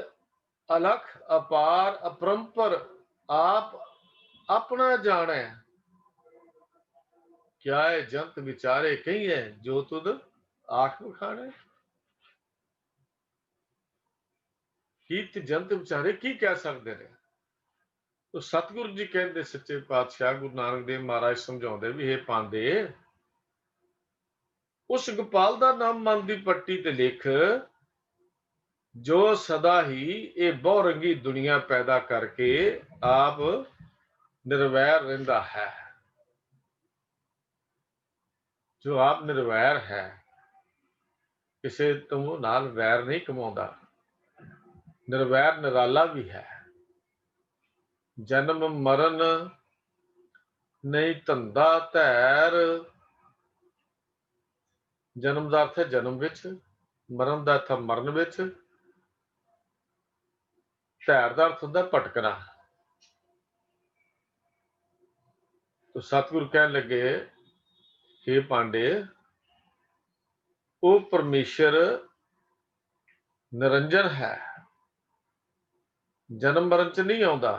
अलख अपार अपरंपर आप अपना जाने, क्या है जंत विचारे कही है जो तुद आख बखाने। की ते जंत विचारे की कह सकते ने। तो सतगुरु जी कहते सच्चे पातशाह गुरु नानक देव महाराज समझाते भी हे पांदे, उस गोपाल का नाम मन की पट्टी ते लिख जो सदा ही ये बहुरंगी दुनिया पैदा करके आप निर्वैर रहिंदा है। जो आप निर्वैर है, किसी तो नाल वैर नहीं कमाउंदा, निर्वैर निराला भी है। जन्म मरण नहीं धंधा धैर, जन्म का अर्थ है जन्म विच, मरण का अर्थ है मरण विच, धैर का अर्थ होता भटकना। तो सतगुरु कहने लगे हे पांडे, वो परमेश्वर निरंजन है, जन्म मरण च नहीं आउंदा,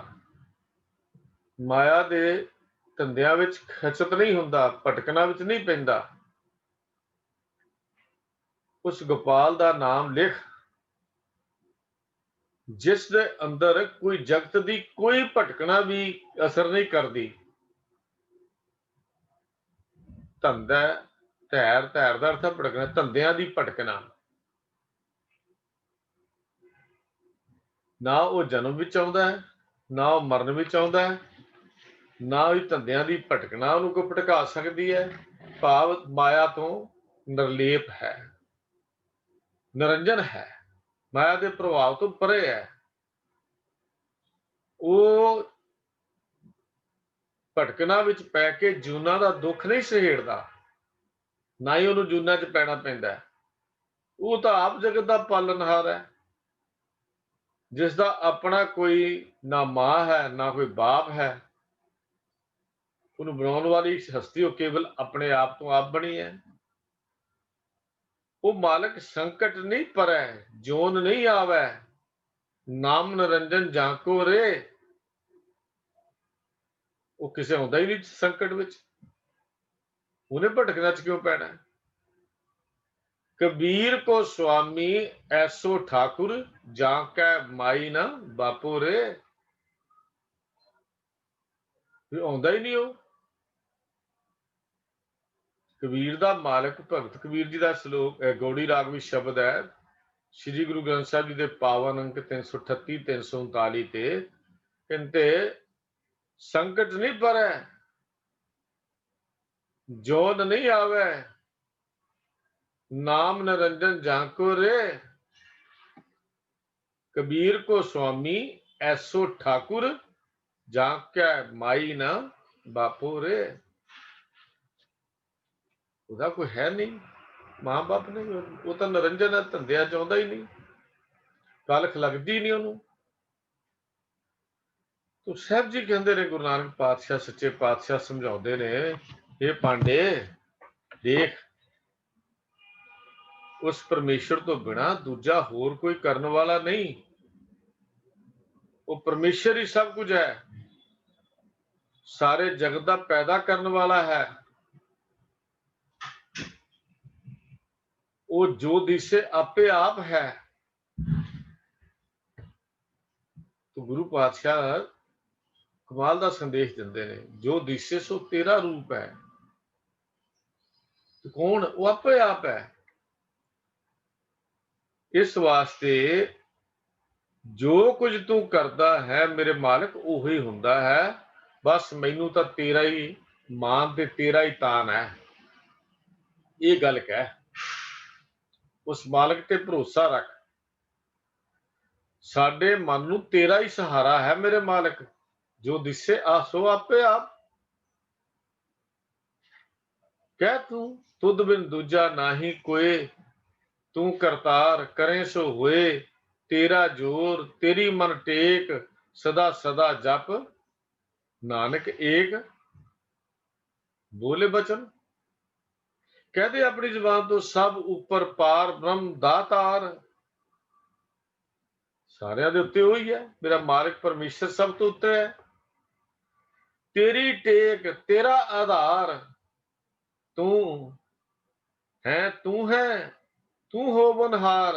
माया दे धंधियां विच खचत नहीं हुंदा, भटकना विच नहीं पैंदा। उस गोपाल का नाम लिख जिस दे अंदर कोई जगत दी कोई भटकना भी असर नहीं करती। धंधा धैर, धैर का अर्थ भटकना, धंधियां दी भटकना, ना वो जन्म विच आउंदा है, ना वो मरण विच आउंदा है, ना ही धंधियां दी भटकना उन्होंने कोई भटका सकती है। भाव माया तो निर्लेप है, निरंजन है, माया के प्रभाव तो परे है। वो भटकना विच पै के जूना का दुख नहीं सहेड़दा, ना ही उन्होंने जूना च पैना पैंदा। वो तो आप जगत का पालनहार है, जिसका अपना कोई ना मां है ना कोई बाप है। उन्हें बनाने वाली हस्ती वो केवल अपने आप तो आप बनी है। वो मालिक संकट नहीं परै, जोन नहीं आवे, नाम निरंजन जाको रे। वो किसे आउंदा ही नहीं संकट विच, उन्हें भटकना च क्यों पैना। कबीर को स्वामी ऐसो ठाकुर, जाकै माई ना बापो रे। आउंदा ही नहीं वो। कबीर का मालिक भगत कबीर जी का श्लोक गौड़ी राग भी शब्द है, श्री गुरु ग्रंथ साहब जी के पावन अंक 338 339 ते कहते संकट नहीं परै, जोन नहीं आवे, नाम निरंजन जाको रे। कबीर को स्वामी ऐसो ठाकुर, जाकै माई ना बापो रे। ਉਹਦਾ कोई है नहीं, मां बाप नहीं, वो तो निरंजन है, धंधिया चाहता ही नहीं, कलख लगती ही नहीं उन्होंने। तो साहब जी कहते ने, गुरु नानक पातशाह सच्चे पातशाह समझाते ने, ये पांडे देख, उस परमेश्वर तो बिना दूजा होर कोई करने वाला नहीं। वो परमेश्वर ही सब कुछ है, सारे जगत का पैदा करने वाला है। वो जो दिसे आपे आप है। तो गुरु पातशाह कमाल का संदेश देंदे ने, जो दिसे सो तेरा रूप है। तो कौन? वो आपे आप है। इस वास्ते जो कुछ तू करता है मेरे मालिक उही हुंदा है, बस मैनू तो तेरा ही मान ते तेरा ही तान है। ये गल कह, उस मालिक ते भरोसा रख, साडे मन नू तेरा ही सहारा है मेरे मालिक, जो दिसे आसो आपे आप। कह तू तुद बिन दूजा नाही कोई, तू करतार करे सो होए, तेरा जोर तेरी मन टेक, सदा सदा जप नानक एक बोले बचन। कहते अपनी जबान तो सब ऊपर पार ब्रह्म दातार, ਸਾਰਿਆਂ ਦੇ ਉੱਤੇ ਉਹੀ ਹੈ, ਮੇਰਾ ਮਾਲਕ ਪਰਮੇਸ਼ਰ ਸਭ ਤੋਂ ਉੱਤੇ ਹੈ। ਤੇਰੀ ਟੇਕ, ਤੇਰਾ ਆਧਾਰ ਤੂੰ ਹੈ, ਤੂੰ ਹੈ, ਤੂੰ ਹੋਵਨਹਾਰ,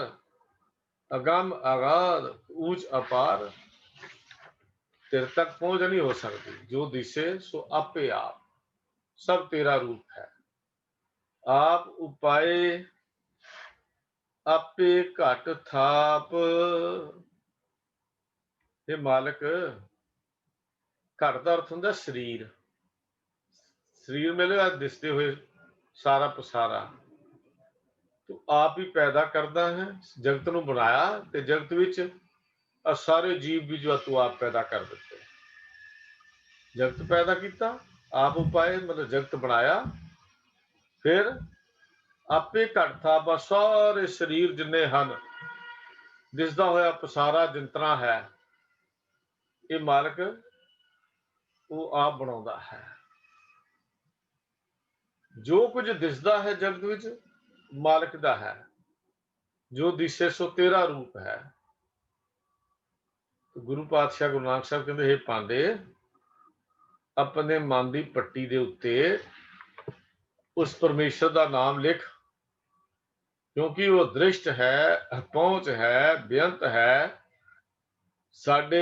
ਅਗੰਮ ਅਗਾਧ, ਊਚ ਅਪਾਰ। तेरे तक पहुंच नहीं हो सकती, जो दिशे सो आपे आप, सब तेरा रूप है। आप उपाय आपे घट थाप। हे मालिक, घट का अर्थ होंगे शरीर, शरीर मिलेगा दिसते हुए सारा पसारा। तू आप ही पैदा करता है, जगत नूं बनाया ते जगत विच सारे जीव भी जो तू आप पैदा कर दिते। जगत पैदा किया आप, उपाय मतलब जगत बनाया, फिर आपे घट था बस सारे शरीर जिन्ने हैं दिसदा होया पसारा जिंतना है, ये मालिक वो आप बनाउंदा है। जो कुछ दिसदा है जगत विच मालिक दा है, जो दिसे सो तेरा रूप है। तो गुरु पातशाह गुरु नानक साहब कहते, हे पांडे, अपने मन की पट्टी दे उत्ते उस परमेश्वर का नाम लिख, क्योंकि वो दृष्ट है, पहुंच है, बेअंत है, साडे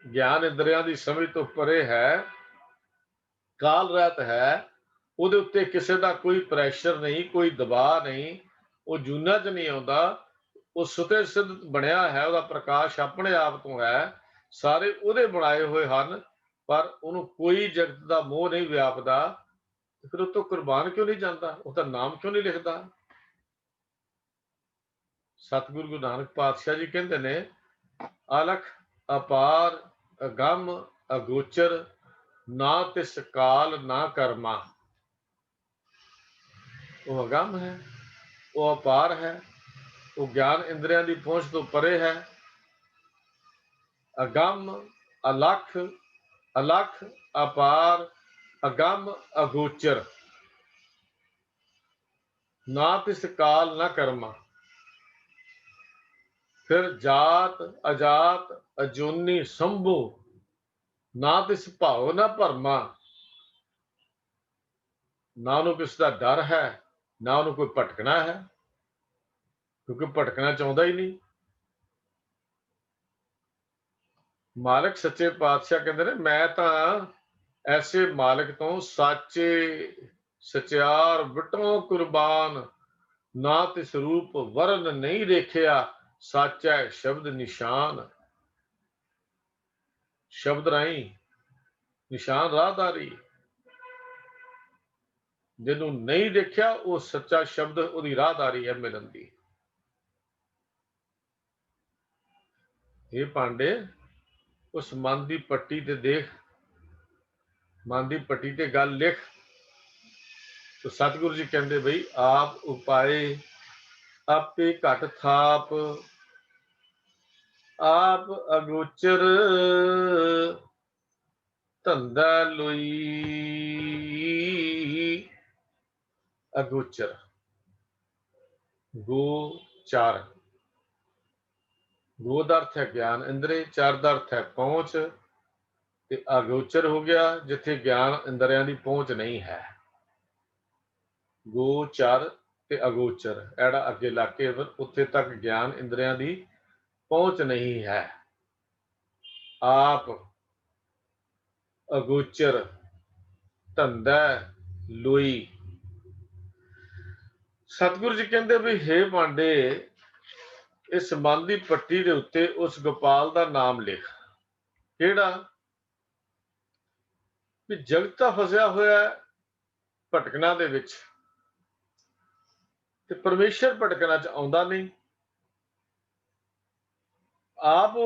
ज्ञान इंद्रियां की समझ तो परे है, काल रहत है, ਉਹਦੇ ਉੱਤੇ ਕਿਸੇ ਦਾ ਕੋਈ ਪ੍ਰੈਸ਼ਰ ਨਹੀਂ, ਕੋਈ ਦਬਾਅ ਨਹੀਂ, ਉਹ ਜੂਨਾਂ 'ਚ ਨਹੀਂ ਆਉਂਦਾ, ਉਹ ਸੁਤੇ ਸਿੱਧ ਬਣਿਆ ਹੈ, ਉਹਦਾ ਪ੍ਰਕਾਸ਼ ਆਪਣੇ ਆਪ ਤੋਂ ਹੈ, ਸਾਰੇ ਉਹਦੇ ਬਣਾਏ ਹੋਏ ਹਨ, ਪਰ ਉਹਨੂੰ ਕੋਈ ਜਗਤ ਦਾ ਮੋਹ ਨਹੀਂ ਵਿਆਪਦਾ। ਫਿਰ ਉਹ ਤੋਂ ਕੁਰਬਾਨ ਕਿਉਂ ਨਹੀਂ ਜਾਂਦਾ, ਉਹ ਤਾਂ ਨਾਮ ਕਿਉਂ ਨਹੀਂ ਲਿਖਦਾ। ਸਤਿਗੁਰੂ ਗੁਰੂ ਨਾਨਕ ਪਾਤਸ਼ਾਹ ਜੀ ਕਹਿੰਦੇ ਨੇ, ਅਲਖ ਅਪਾਰ ਅਗੰਮ ਅਗੋਚਰ, ਨਾ ਤਿਸ ਕਾਲ ਨਾ ਕਰਮਾ। वो अगम है, वो अपार है, वो ज्ञान इंद्रियां की पहुंच तो परे है। अगम अलख, अलख अपार अगम अगोचर, ना तिस काल ना कर्मा। फिर जात अजात अजोनी संभो, ना तिस भाव ना भरमा। ना उन्होंने किस का डर है, ना उन्होंने कोई भटकना है, क्योंकि भटकना चाहता ही नहीं। मालिक सच्चे पातशाह कहते ने, मैं तो ऐसे मालिक तो साचे सचियार विटों कुर्बान, ना तिस रूप वर्ण नहीं देखिया, साचा शब्द निशान। शब्द राही निशान राहदारी, जिन्हों नहीं देखिया वो सच्चा शब्द उहदी राहदारी है मिलन दी। ये पांडे, उस मन की पट्टी ते देख, मन की पट्टी ते गल लिख। तो सतगुरु जी कहते बई, आप उपाय आपे घट थाप, आप अगोचर धंधा लोई। अगोचर गो चार, गो का अर्थ है ज्ञान इंद्रे, चार का अर्थ है पहुंच, ते अगोचर हो गया जिथे ज्ञान इंद्रियां की पहुंच नहीं है। गो चार ते अगोचर एड़ा अगे लाके उत्थे तक ज्ञान इंद्रियां की पहुंच नहीं है। आप अगोचर धंधा लोई। सतगुरु जी कहते भी, हे पांडे, इस मन की पट्टी के उत्ते उस गोपाल का नाम लिख। केड़ा भी जगत तां फसिया होया भटकना दे विच, ते परमेश्वर भटकना च आउंदा नहीं। आप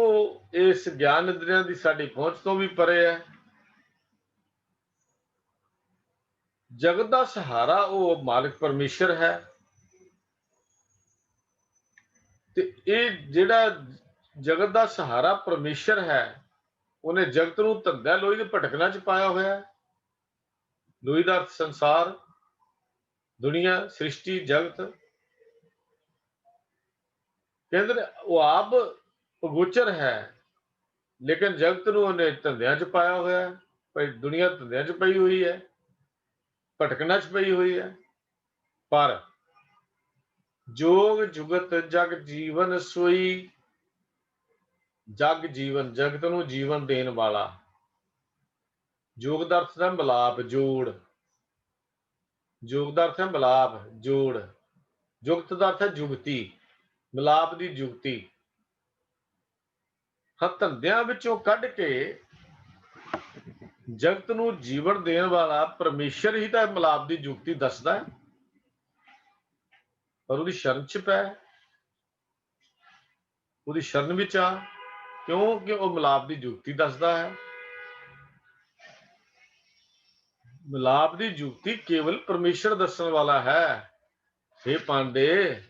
इस ज्ञान इंद्रियां की साडी पहुंच तो भी परे है। जगत का सहारा वो मालिक परमेश्वर है, ते ये जिहड़ा जगत का सहारा परमेश्वर है, उन्हें जगत नूं धंधा लोई ते भटकना च पाया होया है। लोई दा अर्थ संसार, दुनिया, सृष्टि, जगत। कहते वो आप ਅਗੋਚਰ ਹੈ, ਲੇਕਿਨ ਜਗਤ ਨੂੰ ਉਹਨੇ ਧੰਦਿਆਂ 'ਚ ਪਾਇਆ ਹੋਇਆ ਹੈ। ਭਈ ਦੁਨੀਆ ਧੰਦਿਆਂ 'ਚ ਪਈ ਹੋਈ ਹੈ, ਭਟਕਣਾ 'ਚ ਪਈ ਹੋਈ ਹੈ। ਪਰ ਜੋਗ ਜੁਗਤ ਜਗ ਜੀਵਨ ਸੋਈ, ਜਗ ਜੀਵਨ, ਜਗਤ ਨੂੰ ਜੀਵਨ ਦੇਣ ਵਾਲਾ। ਜੋਗ ਦਾ ਅਰਥ ਹੈ ਮਿਲਾਪ, ਜੋੜ। ਜੋਗ ਦਾ ਅਰਥ ਹੈ ਮਿਲਾਪ, ਜੋੜ। ਜੁਗਤ ਦਾ ਅਰਥ ਹੈ ਜੁਗਤੀ, ਮਿਲਾਪ ਦੀ ਜੁਗਤੀ। ਧੰਦਿਆਂ ਵਿੱਚੋਂ ਕੱਢ ਕੇ ਜਗਤ ਨੂੰ ਜੀਵਨ ਦੇਣ ਵਾਲਾ ਪਰਮੇਸ਼ਰ ਹੀ ਤਾਂ ਮਿਲਾਪ ਦੀ ਜੁਗਤੀ ਦੱਸਦਾ ਹੈ। ਪਰ ਉਹਦੀ ਸ਼ਰਨ ਚ ਪੈ, ਉਹਦੀ ਸ਼ਰਨ ਵਿੱਚ ਆ, ਕਿਉਂਕਿ ਉਹ ਮਿਲਾਪ ਦੀ ਜੁਗਤੀ ਦੱਸਦਾ ਹੈ। ਮਿਲਾਪ ਦੀ ਜੁਗਤੀ ਕੇਵਲ ਪਰਮੇਸ਼ਰ ਦੱਸਣ ਵਾਲਾ ਹੈ। हे ਪਾਂਡੇ,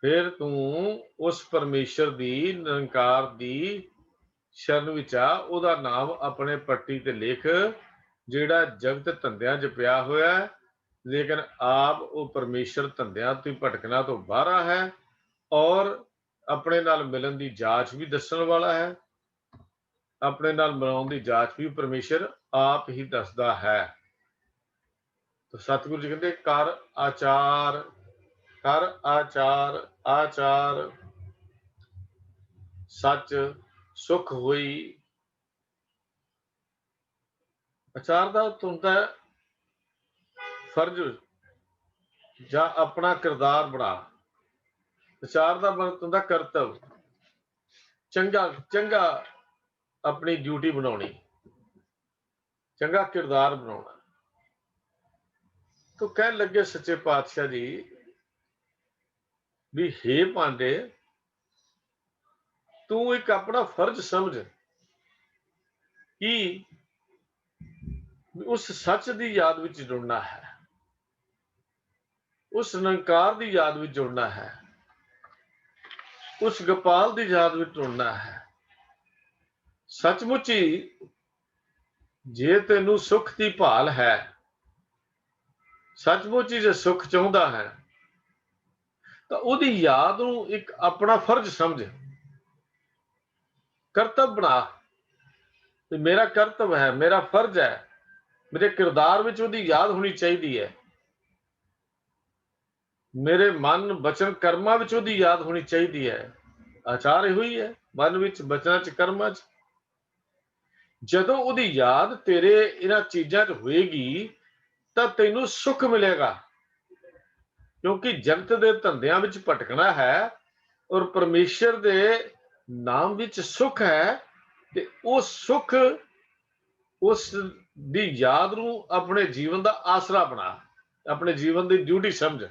ਫਿਰ ਤੂੰ ਉਸ ਪਰਮੇਸ਼ਰ ਦੀ, ਨਿਰੰਕਾਰ ਦੀ ਸ਼ਰਨ ਵਿੱਚ ਆ। ਉਹਦਾ ਨਾਮ ਆਪਣੇ ਪੱਟੀ ਤੇ ਲਿਖ, ਜਿਹੜਾ ਜਗਤ ਧੰਦਿਆਂ 'ਚ ਪਿਆ ਹੋਇਆ, ਲੇਕਿਨ ਆਪ ਉਹ ਪਰਮੇਸ਼ਰ ਧੰਦਿਆਂ ਤੋਂ ਭਟਕਣਾ ਤੋਂ ਬਾਹਰਾ ਹੈ, ਔਰ ਆਪਣੇ ਨਾਲ ਮਿਲਣ ਦੀ ਜਾਂਚ ਵੀ ਦੱਸਣ ਵਾਲਾ ਹੈ। ਆਪਣੇ ਨਾਲ ਮਿਲਾਉਣ ਦੀ ਜਾਂਚ ਵੀ ਪਰਮੇਸ਼ਰ ਆਪ ਹੀ ਦੱਸਦਾ ਹੈ। ਤਾਂ ਸਤਿਗੁਰੂ ਜੀ ਕਹਿੰਦੇ ਕਰ ਆਚਾਰ, ਕਰ ਆਚਾਰ, ਆਚਾਰ ਸੱਚ ਸੁਖ ਹੋਈ। ਆਚਾਰ ਦਾ ਹੁੰਦਾ ਫਰਜ਼ ਜਾਂ ਆਪਣਾ ਕਿਰਦਾਰ ਬਣਾ। ਆਚਾਰ ਦਾ ਮਤਲਬ ਹੁੰਦਾ ਕਰਤਵ, ਚੰਗਾ ਚੰਗਾ ਆਪਣੀ ਡਿਊਟੀ ਬਣਾਉਣੀ, ਚੰਗਾ ਕਿਰਦਾਰ ਬਣਾਉਣਾ। ਤਾਂ ਕਹਿਣ ਲੱਗੇ ਸੱਚੇ ਪਾਤਸ਼ਾਹ ਜੀ ਵੀ ਹੇ ਪਾਂਡੇ, ਤੂੰ ਇੱਕ ਆਪਣਾ ਫਰਜ਼ ਸਮਝ ਕਿ ਉਸ ਸੱਚ ਦੀ ਯਾਦ ਵਿੱਚ ਜੁੜਨਾ ਹੈ, ਉਸ ਨਿਰੰਕਾਰ ਦੀ ਯਾਦ ਵਿੱਚ ਜੁੜਨਾ ਹੈ, ਉਸ ਗੋਪਾਲ ਦੀ ਯਾਦ ਵਿੱਚ ਜੁੜਨਾ ਹੈ। ਸੱਚਮੁੱਚ ਹੀ ਜੇ ਤੈਨੂੰ ਸੁੱਖ ਦੀ ਭਾਲ ਹੈ, ਸੱਚਮੁੱਚ ਹੀ ਜੇ ਸੁੱਖ ਚਾਹੁੰਦਾ ਹੈ, ਤਾਂ ਉਹਦੀ ਯਾਦ ਨੂੰ ਇੱਕ ਆਪਣਾ ਫਰਜ਼ ਸਮਝ, ਕਰਤੱਵ ਬਣਾ। ਤੇ ਮੇਰਾ ਕਰਤੱਵ ਹੈ, ਮੇਰਾ ਫਰਜ਼ ਹੈ, ਮੇਰੇ ਕਿਰਦਾਰ ਵਿੱਚ ਉਹਦੀ ਯਾਦ ਹੋਣੀ ਚਾਹੀਦੀ ਹੈ, ਮੇਰੇ ਮਨ ਬਚਨ ਕਰਮਾਂ ਵਿੱਚ ਉਹਦੀ ਯਾਦ ਹੋਣੀ ਚਾਹੀਦੀ ਹੈ। ਆਚਾਰ ਇਹੋ ਹੀ ਹੈ, ਮਨ ਵਿੱਚ, ਬਚਨਾਂ 'ਚ, ਕਰਮਾਂ 'ਚ। ਜਦੋਂ ਉਹਦੀ ਯਾਦ ਤੇਰੇ ਇਹਨਾਂ ਚੀਜ਼ਾਂ 'ਚ ਹੋਏਗੀ ਤਾਂ ਤੈਨੂੰ ਸੁੱਖ ਮਿਲੇਗਾ, ਕਿਉਂਕਿ ਜਗਤ ਦੇ ਧੰਦਿਆਂ ਵਿੱਚ ਭਟਕਣਾ ਹੈ ਔਰ ਪਰਮੇਸ਼ਰ ਦੇ ਨਾਮ ਵਿੱਚ ਸੁੱਖ ਹੈ। ਤੇ ਉਹ ਸੁੱਖ, ਉਸ ਦੀ ਯਾਦ ਨੂੰ ਆਪਣੇ ਜੀਵਨ ਦਾ ਆਸਰਾ ਬਣਾ, ਆਪਣੇ ਜੀਵਨ ਦੀ ਡਿਊਟੀ ਸਮਝ।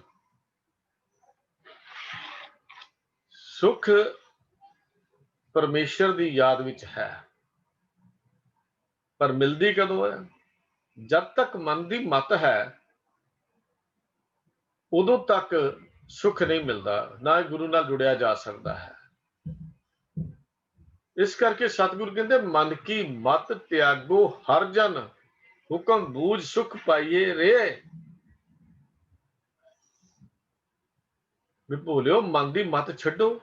ਸੁੱਖ ਪਰਮੇਸ਼ਰ ਦੀ ਯਾਦ ਵਿੱਚ ਹੈ, ਪਰ ਮਿਲਦੀ ਕਦੋਂ ਹੈ? ਜਦ ਤੱਕ ਮਨ ਦੀ ਮਤ ਹੈ, ਉਦੋਂ ਤੱਕ ਸੁੱਖ ਨਹੀਂ ਮਿਲਦਾ, ਨਾ ਗੁਰੂ ਨਾਲ ਜੁੜਿਆ ਜਾ ਸਕਦਾ ਹੈ। ਇਸ ਕਰਕੇ ਸਤਿਗੁਰੂ ਕਹਿੰਦੇ ਮਨ ਕੀ ਮਤ ਤਿਆਗੋ ਹਰ ਜਨ, ਹੁਕਮ ਬੂਝ ਸੁਖ ਪਾਈਏ ਰੇ। ਵੀ ਭੋਲਿਓ, ਮਨ ਦੀ ਮਤ ਛੱਡੋ।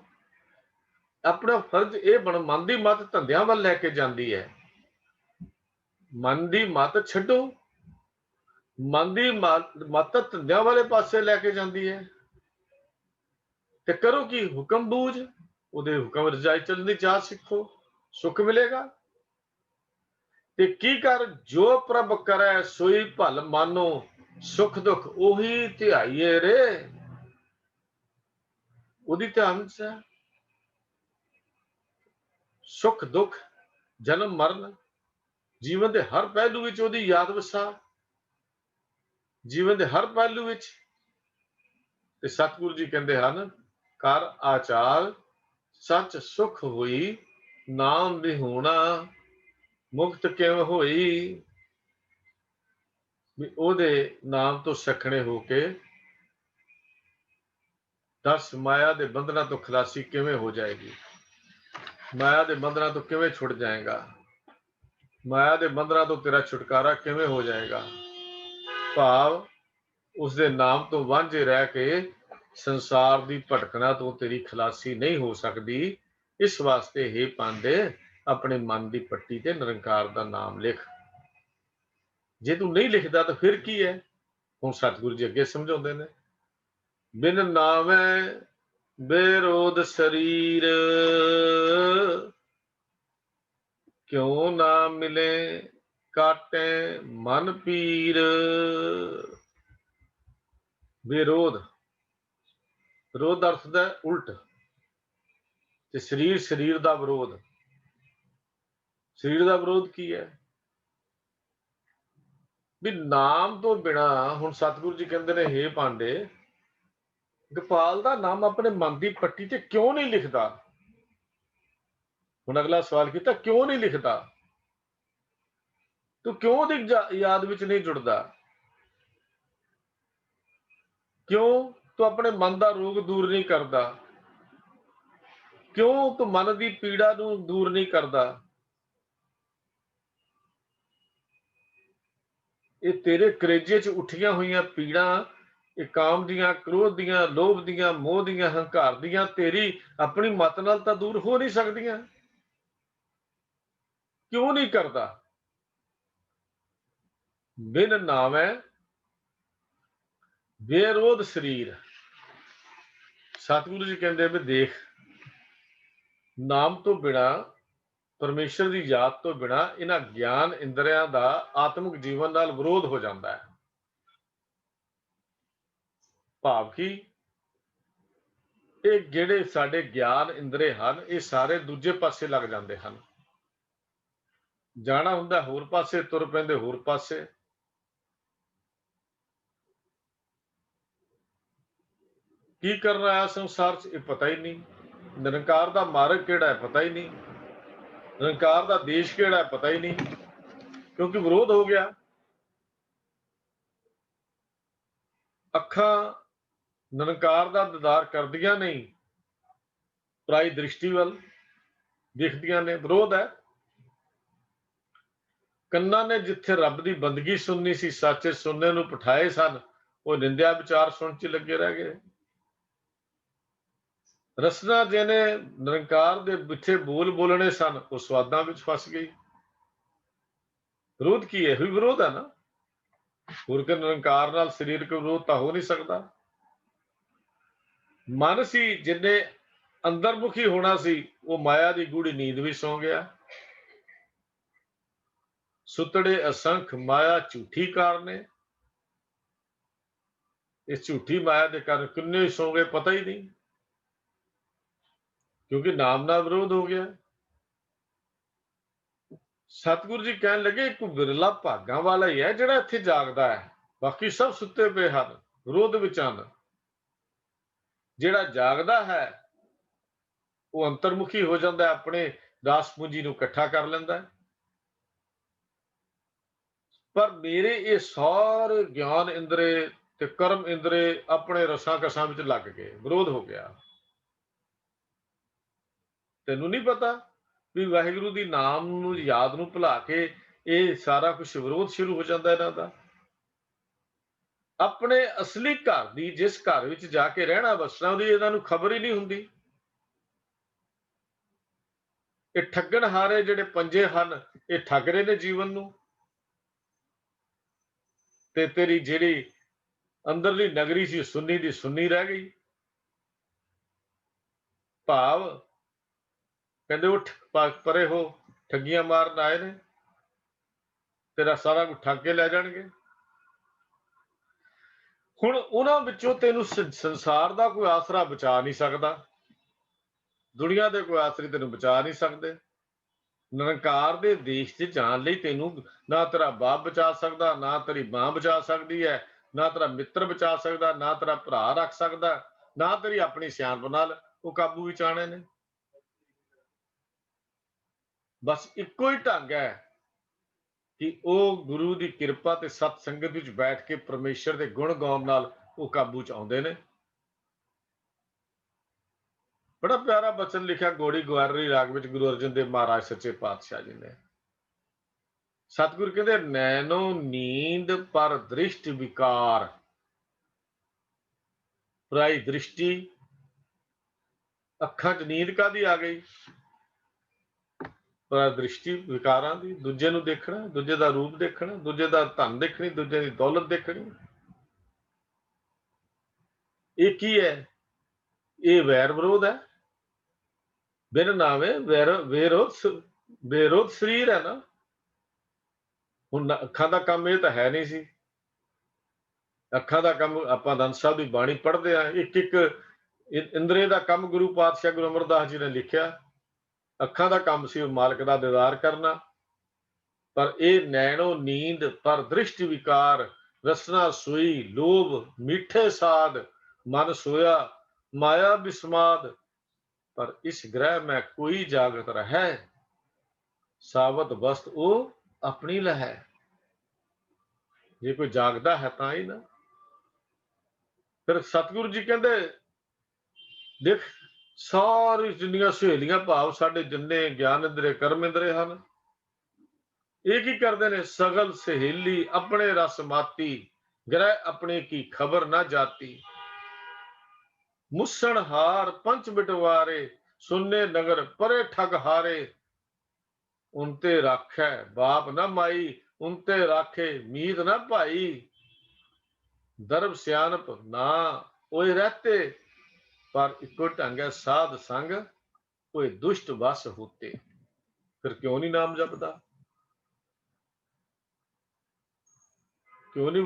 ਆਪਣਾ ਫਰਜ਼ ਇਹ ਬਣ, ਮਨ ਦੀ ਮਤ ਧੰਦਿਆਂ ਵੱਲ ਲੈ ਕੇ ਜਾਂਦੀ ਹੈ। ਮਨ ਦੀ ਮਤ ਛੱਡੋ, ਮਨ ਦੀ ਮਤ ਧੰਦਿਆਂ ਵਾਲੇ ਪਾਸੇ ਲੈ ਕੇ ਜਾਂਦੀ ਹੈ। ਤੇ ਕਰੋ ਕੀ? ਹੁਕਮ ਬੂਝ, ਉਹਦੇ ਹੁਕਮ ਰਜਾਈ ਚੱਲਣ ਦੀ ਜਾਂਚ ਸਿੱਖੋ, ਸੁੱਖ ਮਿਲੇਗਾ। ਤੇ ਕੀ ਕਰ? ਜੋ ਪ੍ਰਭ ਕਰੈ ਸੋਈ ਭਲ ਮਾਨੋ, ਸੁਖ ਦੁੱਖ ਉਹੀ ਧਿਆਈਏ ਰੇ। ਉਹਦੀ ਧਿਆਨ ਚ ਹੈ। ਸੁੱਖ ਦੁੱਖ, ਜਨਮ ਮਰਨ, ਜੀਵਨ ਦੇ ਹਰ ਪਹਿਲੂ ਵਿੱਚ ਉਹਦੀ ਯਾਦ ਵਸਾ, ਜੀਵਨ ਦੇ ਹਰ ਪਹਿਲੂ ਵਿੱਚ। ਤੇ ਸਤਿਗੁਰੂ ਜੀ ਕਹਿੰਦੇ ਹਨ, ਕਰ ਆਚਾਰ ਸੱਚ ਸੁਖ ਹੋਈ, ਨਾਮ ਵਿਹੂਣਾ ਮੁਕਤ ਕਿਵੇਂ ਹੋਈ। ਵੀ ਉਹਦੇ ਨਾਮ ਤੋਂ ਸਖਣੇ ਹੋ ਕੇ ਦਸ ਮਾਇਆ ਦੇ ਬੰਧਨਾਂ ਤੋਂ ਖਲਾਸੀ ਕਿਵੇਂ ਹੋ ਜਾਏਗੀ, ਮਾਇਆ ਦੇ ਬੰਧਨਾਂ ਤੋਂ ਕਿਵੇਂ ਛੁੱਟ ਜਾਏਗਾ, ਮਾਇਆ ਦੇ ਬੰਧਨਾਂ ਤੋਂ ਤੇਰਾ ਛੁਟਕਾਰਾ ਕਿਵੇਂ ਹੋ ਜਾਏਗਾ। ਭਾਵ ਉਸਦੇ ਨਾਮ ਤੋਂ ਵਾਂਝੇ ਰਹਿ ਕੇ ਸੰਸਾਰ ਦੀ ਭਟਕਣਾ ਤੋਂ ਤੇਰੀ ਖਲਾਸੀ ਨਹੀਂ ਹੋ ਸਕਦੀ। इस वास्ते हे पांडे अपने मन की पट्टी ते निरंकार का नाम लिख। जे तू नहीं लिखता तो फिर की है। हुण सतगुरु जी अगे समझाउंदे ने, बिन नावै बेरोध शरीर, क्यों ना मिले काटे मन पीर। बेरोध, ਵਿਰੋਧ ਅਰਥ ਦਾ ਉਲਟ, ਤੇ ਸਰੀਰ ਸਰੀਰ ਦਾ ਵਿਰੋਧ। ਸਰੀਰ ਦਾ ਵਿਰੋਧ ਕੀ ਹੈ? ਵੀ ਨਾਮ ਤੋਂ ਬਿਨਾ, ਹੁਣ ਸਤਿਗੁਰੂ ਜੀ ਕਹਿੰਦੇ ਨੇ ਹੇ ਪਾਂਡੇ, ਗੋਪਾਲ ਦਾ ਨਾਮ ਆਪਣੇ ਮਨ ਦੀ ਪੱਟੀ ਤੇ ਕਿਉਂ ਨਹੀਂ ਲਿਖਦਾ? ਹੁਣ ਅਗਲਾ ਸਵਾਲ ਕੀਤਾ, ਕਿਉਂ ਨਹੀਂ ਲਿਖਦਾ? ਤੂੰ ਕਿਉਂ ਉਹਦੀ ਯਾਦ ਵਿੱਚ ਨਹੀਂ ਜੁੜਦਾ? ਕਿਉਂ ਤੂੰ ਆਪਣੇ ਮਨ ਦਾ ਰੋਗ ਦੂਰ ਨਹੀਂ ਕਰਦਾ? ਕਿਉਂ ਤੂੰ ਮਨ ਦੀ ਪੀੜਾ ਨੂੰ ਦੂਰ ਨਹੀਂ ਕਰਦਾ? ਇਹ ਤੇਰੇ ਕਲੇਜੇ 'ਚ ਉੱਠੀਆਂ ਹੋਈਆਂ ਪੀੜਾਂ, ਇਹ ਕਾਮ ਦੀਆਂ, ਕ੍ਰੋਧ ਦੀਆਂ, ਲੋਭ ਦੀਆਂ, ਮੋਹ ਦੀਆਂ, ਹੰਕਾਰ ਦੀਆਂ, ਤੇਰੀ ਆਪਣੀ ਮਤ ਨਾਲ ਤਾਂ ਦੂਰ ਹੋ ਨਹੀਂ ਸਕਦੀਆਂ। ਕਿਉਂ ਨਹੀਂ ਕਰਦਾ? ਬਿਨ ਨਾਵੈ ਬੇਰੋਧ ਸਰੀਰ। ਸਤਿਗੁਰੂ ਜੀ ਕਹਿੰਦੇ ਵੀ ਦੇਖ, ਨਾਮ ਤੋਂ ਬਿਨਾ, ਪਰਮੇਸ਼ਰ ਦੀ ਯਾਦ ਤੋਂ ਬਿਨਾ ਇਹਨਾਂ ਗਿਆਨ ਇੰਦਰੀਆਂ ਦਾ ਆਤਮਿਕ ਜੀਵਨ ਨਾਲ ਵਿਰੋਧ ਹੋ ਜਾਂਦਾ ਹੈ। ਭਾਵ ਕਿ ਇਹ ਜਿਹੜੇ ਸਾਡੇ ਗਿਆਨ ਇੰਦਰੇ ਹਨ, ਇਹ ਸਾਰੇ ਦੂਜੇ ਪਾਸੇ ਲੱਗ ਜਾਂਦੇ ਹਨ। ਜਾਣਾ ਹੁੰਦਾ ਹੋਰ ਪਾਸੇ, ਤੁਰ ਪੈਂਦੇ ਹੋਰ ਪਾਸੇ। ਕੀ ਕਰਨ ਆਇਆ ਸੰਸਾਰ 'ਚ ਇਹ ਪਤਾ ਹੀ ਨਹੀਂ। ਨਿਰੰਕਾਰ ਦਾ ਮਾਰਗ ਕਿਹੜਾ ਹੈ ਪਤਾ ਹੀ ਨਹੀਂ। ਨਿਰੰਕਾਰ ਦਾ ਦੇਸ਼ ਕਿਹੜਾ ਹੈ ਪਤਾ ਹੀ ਨਹੀਂ, ਕਿਉਂਕਿ ਵਿਰੋਧ ਹੋ ਗਿਆ। ਅੱਖਾਂ ਨਿਰੰਕਾਰ ਦਾ ਦੀਦਾਰ ਕਰਦੀਆਂ ਨਹੀਂ, ਪਰਾਈ ਦ੍ਰਿਸ਼ਟੀ ਵੱਲ ਦੇਖਦੀਆਂ ਨੇ, ਵਿਰੋਧ ਹੈ। ਕੰਨਾਂ ਨੇ ਜਿੱਥੇ ਰੱਬ ਦੀ ਬੰਦਗੀ ਸੁਣਨੀ ਸੀ, ਸੱਚੇ ਸੁਣਨੇ ਨੂੰ ਪਠਾਏ ਸਨ, ਉਹ ਨਿੰਦਿਆ ਵਿਚਾਰ ਸੁਣ 'ਚ ਲੱਗੇ ਰਹਿ ਗਏ। ਰਸਨਾ ਜਿਹਨੇ ਨਿਰੰਕਾਰ ਦੇ ਮਿੱਠੇ ਬੋਲ ਬੋਲਣੇ ਸਨ, ਉਹ ਸਵਾਦਾਂ ਵਿੱਚ ਫਸ ਗਈ। ਵਿਰੋਧ ਕੀ ਹੈ? ਇਹੀ ਵਿਰੋਧ ਹੈ ਨਾ। ਹੋਰ ਕਿ ਨਿਰੰਕਾਰ ਨਾਲ ਸਰੀਰਕ ਵਿਰੋਧ ਤਾਂ ਹੋ ਨਹੀਂ ਸਕਦਾ। ਮਨ ਸੀ ਜਿੰਨੇ ਅੰਦਰਮੁਖੀ ਹੋਣਾ ਸੀ, ਉਹ ਮਾਇਆ ਦੀ ਗੂੜੀ ਨੀਂਦ ਵਿੱਚ ਸੌਂ ਗਿਆ। ਸੁਤੜੇ ਅਸੰਖ ਮਾਇਆ ਝੂਠੀ ਕਾਰਨੇ। ਇਸ ਝੂਠੀ ਮਾਇਆ ਦੇ ਕਾਰਨ ਕਿੰਨੇ ਸੌਂ ਗਏ ਪਤਾ ਹੀ ਨਹੀਂ, ਕਿਉਂਕਿ ਨਾਮ ਨਾਲ ਵਿਰੋਧ ਹੋ ਗਿਆ। ਸਤਿਗੁਰੂ ਜੀ ਕਹਿਣ ਲੱਗੇ, ਇੱਕ ਬਿਰਲਾ ਭਾਗਾਂ ਵਾਲਾ ਹੀ ਹੈ ਜਿਹੜਾ ਇੱਥੇ ਜਾਗਦਾ ਹੈ, ਬਾਕੀ ਸਭ ਸੁੱਤੇ ਪਏ ਹਨ, ਵਿਰੋਧ ਵਿੱਚ ਹਨ। ਜਿਹੜਾ ਜਾਗਦਾ ਹੈ ਉਹ ਅੰਤਰਮੁਖੀ ਹੋ ਜਾਂਦਾ, ਆਪਣੇ ਦਾਸ ਪੂੰਜੀ ਨੂੰ ਇਕੱਠਾ ਕਰ ਲੈਂਦਾ। ਪਰ ਮੇਰੇ ਇਹ ਸਾਰੇ ਗਿਆਨ ਇੰਦਰੇ ਤੇ ਕਰਮ ਇੰਦਰੇ ਆਪਣੇ ਰਸਾਂ ਕਸਾਂ ਵਿੱਚ ਲੱਗ ਗਏ, ਵਿਰੋਧ ਹੋ ਗਿਆ। ਤੈਨੂੰ ਨਹੀਂ ਪਤਾ ਵੀ ਵਾਹਿਗੁਰੂ ਦੀ ਨਾਮ ਨੂੰ, ਯਾਦ ਨੂੰ ਭੁਲਾ ਕੇ ਇਹ ਸਾਰਾ ਕੁਝ ਵਿਰੋਧ ਸ਼ੁਰੂ ਹੋ ਜਾਂਦਾ ਇਹਨਾਂ ਦਾ। ਆਪਣੇ ਅਸਲੀ ਘਰ ਦੀ, ਜਿਸ ਘਰ ਵਿੱਚ ਜਾ ਕੇ ਰਹਿਣਾ ਵਸਣਾ, ਉਹਦੀ ਇਹਨਾਂ ਨੂੰ ਖਬਰ ਹੀ ਨਹੀਂ ਹੁੰਦੀ। ਇਹ ਠੱਗਣ ਹਾਰੇ ਜਿਹੜੇ ਪੰਜੇ ਹਨ, ਇਹ ਠੱਗ ਰਹੇ ਨੇ ਜੀਵਨ ਨੂੰ। ਤੇ ਤੇਰੀ ਜਿਹੜੀ ਅੰਦਰਲੀ ਨਗਰੀ ਸੀ, ਸੁੰਨੀ ਦੀ ਸੁੰਨੀ ਰਹਿ ਗਈ। ਭਾਵ ਕਹਿੰਦੇ ਉੱਠ ਪਰੇ ਹੋ, ਠੱਗੀਆਂ ਮਾਰਨ ਆਏ ਨੇ, ਤੇਰਾ ਸਾਰਾ ਕੁਝ ਠੱਗ ਕੇ ਲੈ ਜਾਣਗੇ। ਹੁਣ ਉਹਨਾਂ ਵਿੱਚੋਂ ਤੈਨੂੰ ਸੰਸਾਰ ਦਾ ਕੋਈ ਆਸਰਾ ਬਚਾ ਨਹੀਂ ਸਕਦਾ, ਦੁਨੀਆ ਦੇ ਕੋਈ ਆਸਰੇ ਤੈਨੂੰ ਬਚਾ ਨਹੀਂ ਸਕਦੇ। ਨਿਰੰਕਾਰ ਦੇ ਦੇਸ਼ 'ਚ ਜਾਣ ਲਈ ਤੈਨੂੰ ਨਾ ਤੇਰਾ ਬਾਪ ਬਚਾ ਸਕਦਾ, ਨਾ ਤੇਰੀ ਮਾਂ ਬਚਾ ਸਕਦੀ ਹੈ, ਨਾ ਤੇਰਾ ਮਿੱਤਰ ਬਚਾ ਸਕਦਾ, ਨਾ ਤੇਰਾ ਭਰਾ ਰੱਖ ਸਕਦਾ, ਨਾ ਤੇਰੀ ਆਪਣੀ ਸਿਆਣਪ ਨਾਲ ਉਹ ਕਾਬੂ ਵਿੱਚ ਆਣੇ ਨੇ। ਬਸ ਇੱਕੋ ਹੀ ਢੰਗ ਹੈ ਕਿ ਉਹ ਗੁਰੂ ਦੀ ਕਿਰਪਾ ਤੇ ਸਤ ਸੰਗਤ ਵਿੱਚ ਬੈਠ ਕੇ ਪਰਮੇਸ਼ਰ ਦੇ ਗੁਣ ਗਾਉਣ ਨਾਲ ਉਹ ਕਾਬੂ 'ਚ ਆਉਂਦੇ ਨੇ। ਬੜਾ ਪਿਆਰਾ ਬਚਨ ਲਿਖਿਆ ਗੋੜੀ ਗਵਾਰੀ ਰਾਗ ਵਿੱਚ ਗੁਰੂ ਅਰਜਨ ਦੇਵ ਮਹਾਰਾਜ ਸੱਚੇ ਪਾਤਸ਼ਾਹ ਜੀ ਨੇ। ਸਤਿਗੁਰੂ ਕਹਿੰਦੇ, ਨੈਣੋ ਨੀਂਦ ਪਰ ਦ੍ਰਿਸ਼ਟ ਵਿਕਾਰ। ਪਰਾਈ ਦ੍ਰਿਸ਼ਟੀ ਅੱਖਾਂ 'ਚ ਨੀਂਦ ਕਾਹਦੀ ਆ ਗਈ? ਪਰ ਦ੍ਰਿਸ਼ਟੀ ਵਿਕਾਰਾਂ ਦੀ, ਦੂਜੇ ਨੂੰ ਦੇਖਣਾ, ਦੂਜੇ ਦਾ ਰੂਪ ਦੇਖਣਾ, ਦੂਜੇ ਦਾ ਧਨ ਦੇਖਣੀ, ਦੂਜੇ ਦੀ ਦੌਲਤ ਦੇਖਣੀ। ਇਹ ਕੀ ਹੈ? ਇਹ ਵੈਰ ਵਿਰੋਧ ਹੈ। ਬਿਨ ਨਾਵੇ ਬੇਰੋਧ ਸਰੀਰ ਹੈ ਨਾ। ਹੁਣ ਅੱਖਾਂ ਦਾ ਕੰਮ ਇਹ ਤਾਂ ਹੈ ਨਹੀਂ ਸੀ। ਅੱਖਾਂ ਦਾ ਕੰਮ ਆਪਾਂ ਆਨੰਦ ਸਾਹਿਬ ਦੀ ਬਾਣੀ ਪੜ੍ਹਦੇ ਆ, ਇੱਕ ਇੱਕ ਇੰਦਰੇ ਦਾ ਕੰਮ ਗੁਰੂ ਪਾਤਸ਼ਾਹ ਗੁਰੂ ਅਮਰਦਾਸ ਜੀ ਨੇ ਲਿਖਿਆ। ਅੱਖਾਂ ਦਾ ਕੰਮ ਸੀ ਉਹ ਮਾਲਕ ਦਾ ਦੀਦਾਰ ਕਰਨਾ। ਪਰ ਇਹ ਨੈਣੋ ਨੀਂਦ ਪਰ ਦ੍ਰਿਸ਼ਟ ਵਿਕਾਰ, ਰਸਨਾ ਸੋਈ ਲੋਭ ਮਿੱਠੇ ਸਾਧ, ਮਨ ਸੋਇਆ ਮਾਇਆ ਬਿਸਮਾਦ। ਪਰ ਇਸ ਗ੍ਰਹਿ ਮੈਂ ਕੋਈ ਜਾਗਤ ਰਹਿ, ਸਾਵਤ ਵਸਤ ਉਹ ਆਪਣੀ ਲਹੈ। ਜੇ ਕੋਈ ਜਾਗਦਾ ਹੈ ਤਾਂ ਹੀ ਨਾ। ਫਿਰ ਸਤਿਗੁਰੂ ਜੀ ਕਹਿੰਦੇ ਦੇਖ, ਸਾਰੀ ਜਿੰਨੀਆਂ ਸਹੇਲੀਆਂ ਭਾਵ ਸਾਡੇ ਜਿੰਨੇ ਗਿਆਨ ਇੰਦਰੇ ਕਰਮ ਇੰਦਰੇ ਹਨ, ਇਹ ਕੀ ਕਰਦੇ ਨੇ? ਸਗਲ ਸਹੇਲੀ ਆਪਣੇ ਰਸ ਮਾਤੀ, ਗ੍ਰਹਿ ਆਪਣੇ ਕੀ ਖਬਰ ਨਾ ਜਾਤੀ। ਮੁਸਣ ਹਾਰ ਪੰਚ ਬਿਟਵਾਰੇ, ਸੁਨਨੇ ਨਗਰ ਪਰੇ ਠਗ ਹਾਰੇ। ਉਨਤੇ ਰਾਖੈ ਬਾਪ ਨਾ ਮਾਈ, ਉਨਤੇ ਰਾਖੇ ਮੀਤ ਨਾ ਭਾਈ। ਦਰਬ ਸਿਆਣਪ ਨਾ ਓਏ ਰਹਤੇ, ਪਰ ਇੱਕੋ ਢੰਗ ਹੈ ਸਾਧ ਸੰਗ, ਓਏ ਦੁਸ਼ਟ ਵਸ ਹੋਤੇ। ਫਿਰ ਕਿਉਂ ਨਹੀਂ ਨਾਮ ਜਪਦਾ? ਕਿਉਂ ਨਹੀਂ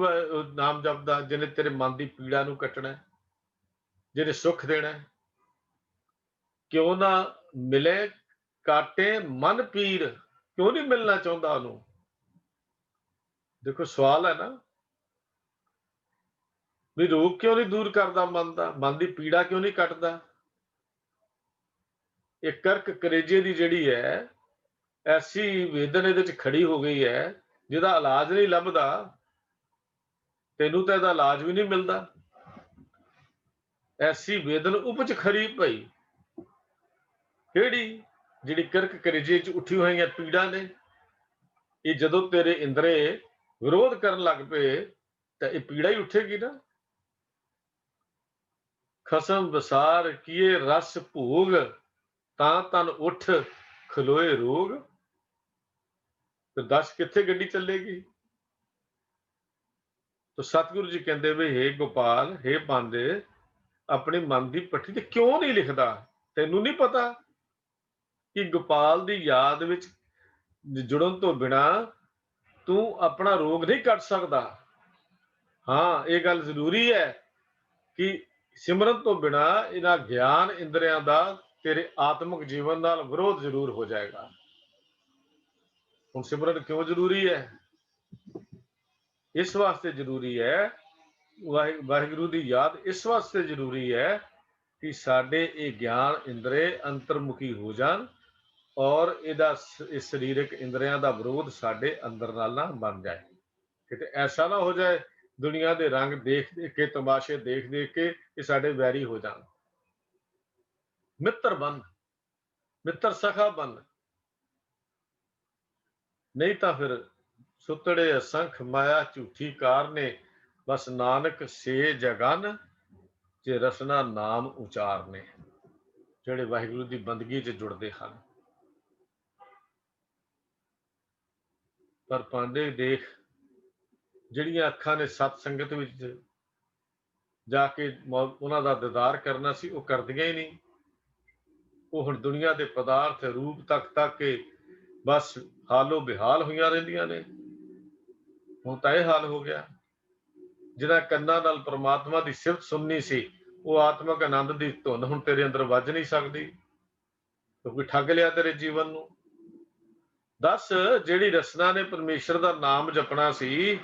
ਨਾਮ ਜਪਦਾ? ਜਿਹਨੇ ਤੇਰੇ ਮਨ ਦੀ ਪੀੜਾ ਨੂੰ ਕੱਟਣਾ, ਜਿਹਨੇ ਸੁੱਖ ਦੇਣਾ। ਕਿਉਂ ਨਾ ਮਿਲੇ ਕਾਟੇ ਮਨ ਪੀਰ, ਕਿਉਂ ਨਹੀਂ ਮਿਲਣਾ ਚਾਹੁੰਦਾ ਉਹਨੂੰ? ਦੇਖੋ ਸਵਾਲ ਹੈ ਨਾ, ਵੀ ਰੋਗ ਕਿਉਂ ਨਹੀਂ ਦੂਰ ਕਰਦਾ ਮਨ ਦਾ, ਮਨ ਦੀ ਪੀੜਾ ਕਿਉਂ ਨਹੀਂ ਕੱਟਦਾ? ਇਹ ਕਰਕ ਕਰੇਜੇ ਦੀ ਜਿਹੜੀ ਹੈ ਐਸੀ ਵੇਦਨ ਇਹਦੇ ਚ ਖੜੀ ਹੋ ਗਈ ਹੈ ਜਿਹਦਾ ਇਲਾਜ ਨਹੀਂ ਲੱਭਦਾ। ਤੈਨੂੰ ਤਾਂ ਇਹਦਾ ਇਲਾਜ ਵੀ ਨਹੀਂ ਮਿਲਦਾ। ਐਸੀ ਵੇਦਨ ਉਪਜ ਖਰੀ ਪਈ, ਕਿਹੜੀ? ਜਿਹੜੀ ਕਰਕ ਕਰੇਜੇ ਚ ਉੱਠੀ ਹੋਈਆਂ ਪੀੜਾਂ ਨੇ। ਇਹ ਜਦੋਂ ਤੇਰੇ ਇੰਦਰੇ ਵਿਰੋਧ ਕਰਨ ਲੱਗ ਪਏ ਤਾਂ ਇਹ ਪੀੜਾ ਹੀ ਉੱਠੇਗੀ ਨਾ। ਖਸਮ ਵਿਸਾਰ ਕੀਏ ਰਸ ਭੋਗ, ਤਾਂ ਤਨ ਉੱਠ ਖਲੋਏ ਰੋਗ। ਤੇ ਦੱਸ ਕਿੱਥੇ ਗੱਡੀ ਚੱਲੇਗੀ? ਤਾਂ ਸਤਿਗੁਰੂ ਜੀ ਕਹਿੰਦੇ ਵੀ ਹੇ ਗੋਪਾਲ, ਹੇ ਪਾਂਦੇ, ਆਪਣੇ ਮਨ ਦੀ ਪੱਠੀ ਤੇ ਕਿਉਂ ਨਹੀਂ ਲਿਖਦਾ? ਤੈਨੂੰ ਨਹੀਂ ਪਤਾ ਕਿ ਗੋਪਾਲ ਦੀ ਯਾਦ ਵਿੱਚ ਜੁੜਨ ਤੋਂ ਬਿਨਾ ਤੂੰ ਆਪਣਾ ਰੋਗ ਨਹੀਂ ਕੱਟ ਸਕਦਾ। ਹਾਂ, ਇਹ ਗੱਲ ਜ਼ਰੂਰੀ ਹੈ ਕਿ ਸਿਮਰਨ ਤੋਂ ਬਿਨਾ ਇਹਨਾਂ ਗਿਆਨ ਇੰਦਰੀਆਂ ਦਾ ਤੇਰੇ ਆਤਮਿਕ ਜੀਵਨ ਨਾਲ ਵਿਰੋਧ ਜ਼ਰੂਰ ਹੋ ਜਾਏਗਾ। ਹੁਣ ਸਿਮਰਨ ਕਿਉਂ ਜ਼ਰੂਰੀ ਹੈ? ਇਸ ਵਾਸਤੇ ਜ਼ਰੂਰੀ ਹੈ, ਵਾਹਿਗੁਰੂ ਦੀ ਯਾਦ ਇਸ ਵਾਸਤੇ ਜ਼ਰੂਰੀ ਹੈ ਕਿ ਸਾਡੇ ਇਹ ਗਿਆਨ ਇੰਦਰੇ ਅੰਤਰਮੁਖੀ ਹੋ ਜਾਣ ਔਰ ਇਹਦਾ ਇਸ ਸਰੀਰਕ ਇੰਦਰੀਆਂ ਦਾ ਵਿਰੋਧ ਸਾਡੇ ਅੰਦਰ ਨਾਲ ਨਾ ਬਣ ਜਾਏ। ਕਿਤੇ ਐਸਾ ਨਾ ਹੋ ਜਾਏ ਦੁਨੀਆ ਦੇ ਰੰਗ ਦੇਖ ਦੇਖ ਕੇ, ਤਮਾਸ਼ੇ ਦੇਖ ਦੇਖ ਕੇ ਇਹ ਸਾਡੇ ਵੈਰੀ ਹੋ ਜਾਣ। ਮਿੱਤਰ ਬਣ, ਮਿੱਤਰ ਸਖਾ ਬਣ, ਨਹੀਂ ਤਾਂ ਫਿਰ ਸੁਤੜੇ ਅਸੰਖ ਮਾਇਆ ਝੂਠੀ ਕਾਰ ਨੇ। ਬਸ ਨਾਨਕ ਸੇ ਜਗਨ ਜੇ ਰਸਨਾ ਨਾਮ ਉਚਾਰਨੇ। ਜਿਹੜੇ ਵਾਹਿਗੁਰੂ ਦੀ ਬੰਦਗੀ 'ਚ ਜੁੜਦੇ ਹਨ। ਪਰ ਪਾਂਡੇ ਦੇਖ, ਜਿਹੜੀਆਂ ਅੱਖਾਂ ਨੇ ਸਤ ਸੰਗਤ ਵਿੱਚ ਜਾ ਕੇ ਉਹਨਾਂ ਦਾ ਦੀਦਾਰ ਕਰਨਾ ਸੀ, ਉਹ ਕਰਦੀਆਂ ਹੀ ਨਹੀਂ। ਉਹ ਹੁਣ ਦੁਨੀਆ ਦੇ ਪਦਾਰਥ ਰੂਪ ਤੱਕ ਕੇ ਬਸ ਹਾਲੋ ਬੇਹਾਲ ਹੋਈਆਂ ਰਹਿੰਦੀਆਂ ਨੇ। ਹੁਣ ਤਾਂ ਇਹ ਹਾਲ ਹੋ ਗਿਆ। ਜਿਹਨਾਂ ਕੰਨਾਂ ਨਾਲ ਪ੍ਰਮਾਤਮਾ ਦੀ ਸਿਫਤ ਸੁਣਨੀ ਸੀ, ਉਹ ਆਤਮਿਕ ਆਨੰਦ ਦੀ ਧੁਨ ਹੁਣ ਤੇਰੇ ਅੰਦਰ ਵੱਜ ਨਹੀਂ ਸਕਦੀ, ਕਿਉਂਕਿ ਠੱਗ ਲਿਆ ਤੇਰੇ ਜੀਵਨ ਨੂੰ। ਦੱਸ, ਜਿਹੜੀ ਰਸਨਾ ਨੇ ਪਰਮੇਸ਼ਰ ਦਾ ਨਾਮ ਜਪਣਾ ਸੀ,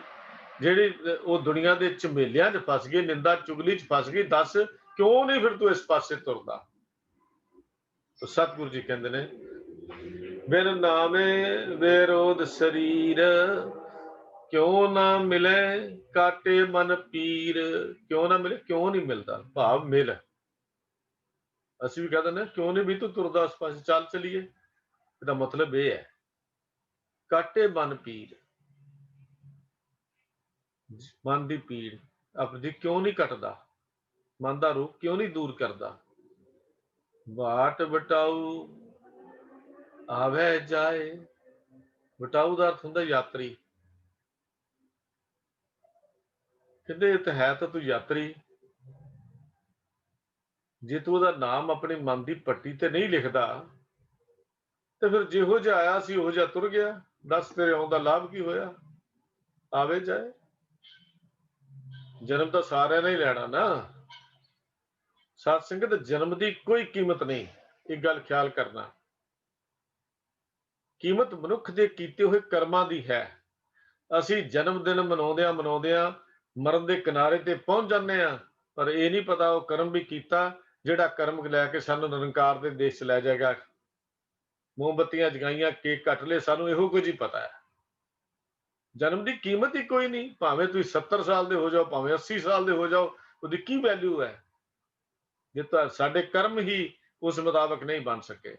ਜਿਹੜੀ ਉਹ ਦੁਨੀਆ ਦੇ ਝਮੇਲਿਆਂ 'ਚ ਫਸ ਗਈ, ਨਿੰਦਾ ਚੁਗਲੀ 'ਚ ਫਸ ਗਈ। ਦੱਸ ਕਿਉਂ ਨਹੀਂ ਫਿਰ ਤੂੰ ਇਸ ਪਾਸੇ ਤੁਰਦਾ? ਸਤਿਗੁਰੂ ਜੀ ਕਹਿੰਦੇ ਨੇ ਬਿਨ ਨਾਮੇ ਬੇਰੋਧ ਸਰੀਰ, ਕਿਉਂ ਨਾ ਮਿਲੇ ਕਾਟੇ ਮਨ ਪੀਰ। ਕਿਉਂ ਨਾ ਮਿਲੇ? ਕਿਉਂ ਨਹੀਂ ਮਿਲਦਾ ਭਾਵ ਮਿਲ। ਅਸੀਂ ਵੀ ਕਹਿ ਦਿੰਦੇ ਕਿਉਂ ਨਹੀਂ ਵੀ ਤੂੰ ਤੁਰਦਾ ਉਸ ਪਾਸੇ, ਚੱਲ ਚਲੀਏ। ਇਹਦਾ ਮਤਲਬ ਇਹ ਹੈ ਕਾਟੇ ਮਨ ਪੀਰ, ਮਨ ਦੀ ਪੀੜ ਆਪਣੀ ਕਿਉਂ ਨਹੀਂ ਕੱਟਦਾ? ਮਨ ਦਾ ਰੋਗ ਕਿਉਂ ਨਹੀਂ ਦੂਰ ਕਰਦਾ? बाट बटाऊ आवे जाए। बटाऊ ਦਾ ਅਰਥ ਹੁੰਦਾ ਯਾਤਰੀ। ਕਹਿੰਦੇ ਤੇ ਹੈ ਤਾਂ ਤੂੰ ਯਾਤਰੀ, ਜੇ ਤੂੰ ਉਹਦਾ ਨਾਮ ਆਪਣੇ ਮਨ ਦੀ ਪੱਟੀ ਤੇ ਨਹੀਂ ਲਿਖਦਾ ਤੇ ਫਿਰ ਜਿਹੋ ਜਿਹਾ ਆਇਆ ਸੀ ਉਹੋ ਜਿਹਾ ਤੁਰ ਗਿਆ। ਦੱਸ ਤੇਰੇ ਆਉਣ ਦਾ ਲਾਭ ਕੀ ਹੋਇਆ? ਆਵੇ ਜਾਏ, ਜਨਮ ਤਾਂ ਸਾਰਿਆਂ ਨੇ ਹੀ ਲੈਣਾ ਨਾ। ਸਾਧ ਸੰਗਤ, ਜਨਮ ਦੀ ਕੋਈ ਕੀਮਤ ਨਹੀਂ, ਇਹ ਗੱਲ ਖਿਆਲ ਕਰਨਾ। ਕੀਮਤ ਮਨੁੱਖ ਦੇ ਕੀਤੇ ਹੋਏ ਕਰਮਾਂ ਦੀ ਹੈ। ਅਸੀਂ ਜਨਮ ਦਿਨ ਮਨਾਉਂਦਿਆਂ ਮਰਨ ਦੇ ਕਿਨਾਰੇ ਤੇ ਪਹੁੰਚ ਜਾਂਦੇ ਹਾਂ, ਪਰ ਇਹ ਨਹੀਂ ਪਤਾ ਉਹ ਕਰਮ ਵੀ ਕੀਤਾ ਜਿਹੜਾ ਕਰਮ ਲੈ ਕੇ ਸਾਨੂੰ ਨਿਰੰਕਾਰ ਦੇ ਦੇਸ਼ 'ਚ ਲੈ ਜਾਏਗਾ। ਮੋਮਬੱਤੀਆਂ ਜਗਾਈਆਂ, ਕੇਕ ਕੱਟ ਲਏ, ਸਾਨੂੰ ਇਹੋ ਕੁਝ ਹੀ ਪਤਾ ਹੈ। ਜਨਮ ਦੀ ਕੀਮਤ ਹੀ ਕੋਈ ਨਹੀਂ। ਭਾਵੇਂ ਤੁਸੀਂ 70 ਸਾਲ ਦੇ ਹੋ ਜਾਓ, ਭਾਵੇਂ 80 ਸਾਲ ਦੇ ਹੋ ਜਾਓ, ਉਹਦੀ ਕੀ ਵੈਲਿਊ ਹੈ ਜੇ ਤਾਂ ਸਾਡੇ ਕਰਮ ਹੀ ਉਸ ਮੁਤਾਬਕ ਨਹੀਂ ਬਣ ਸਕੇ।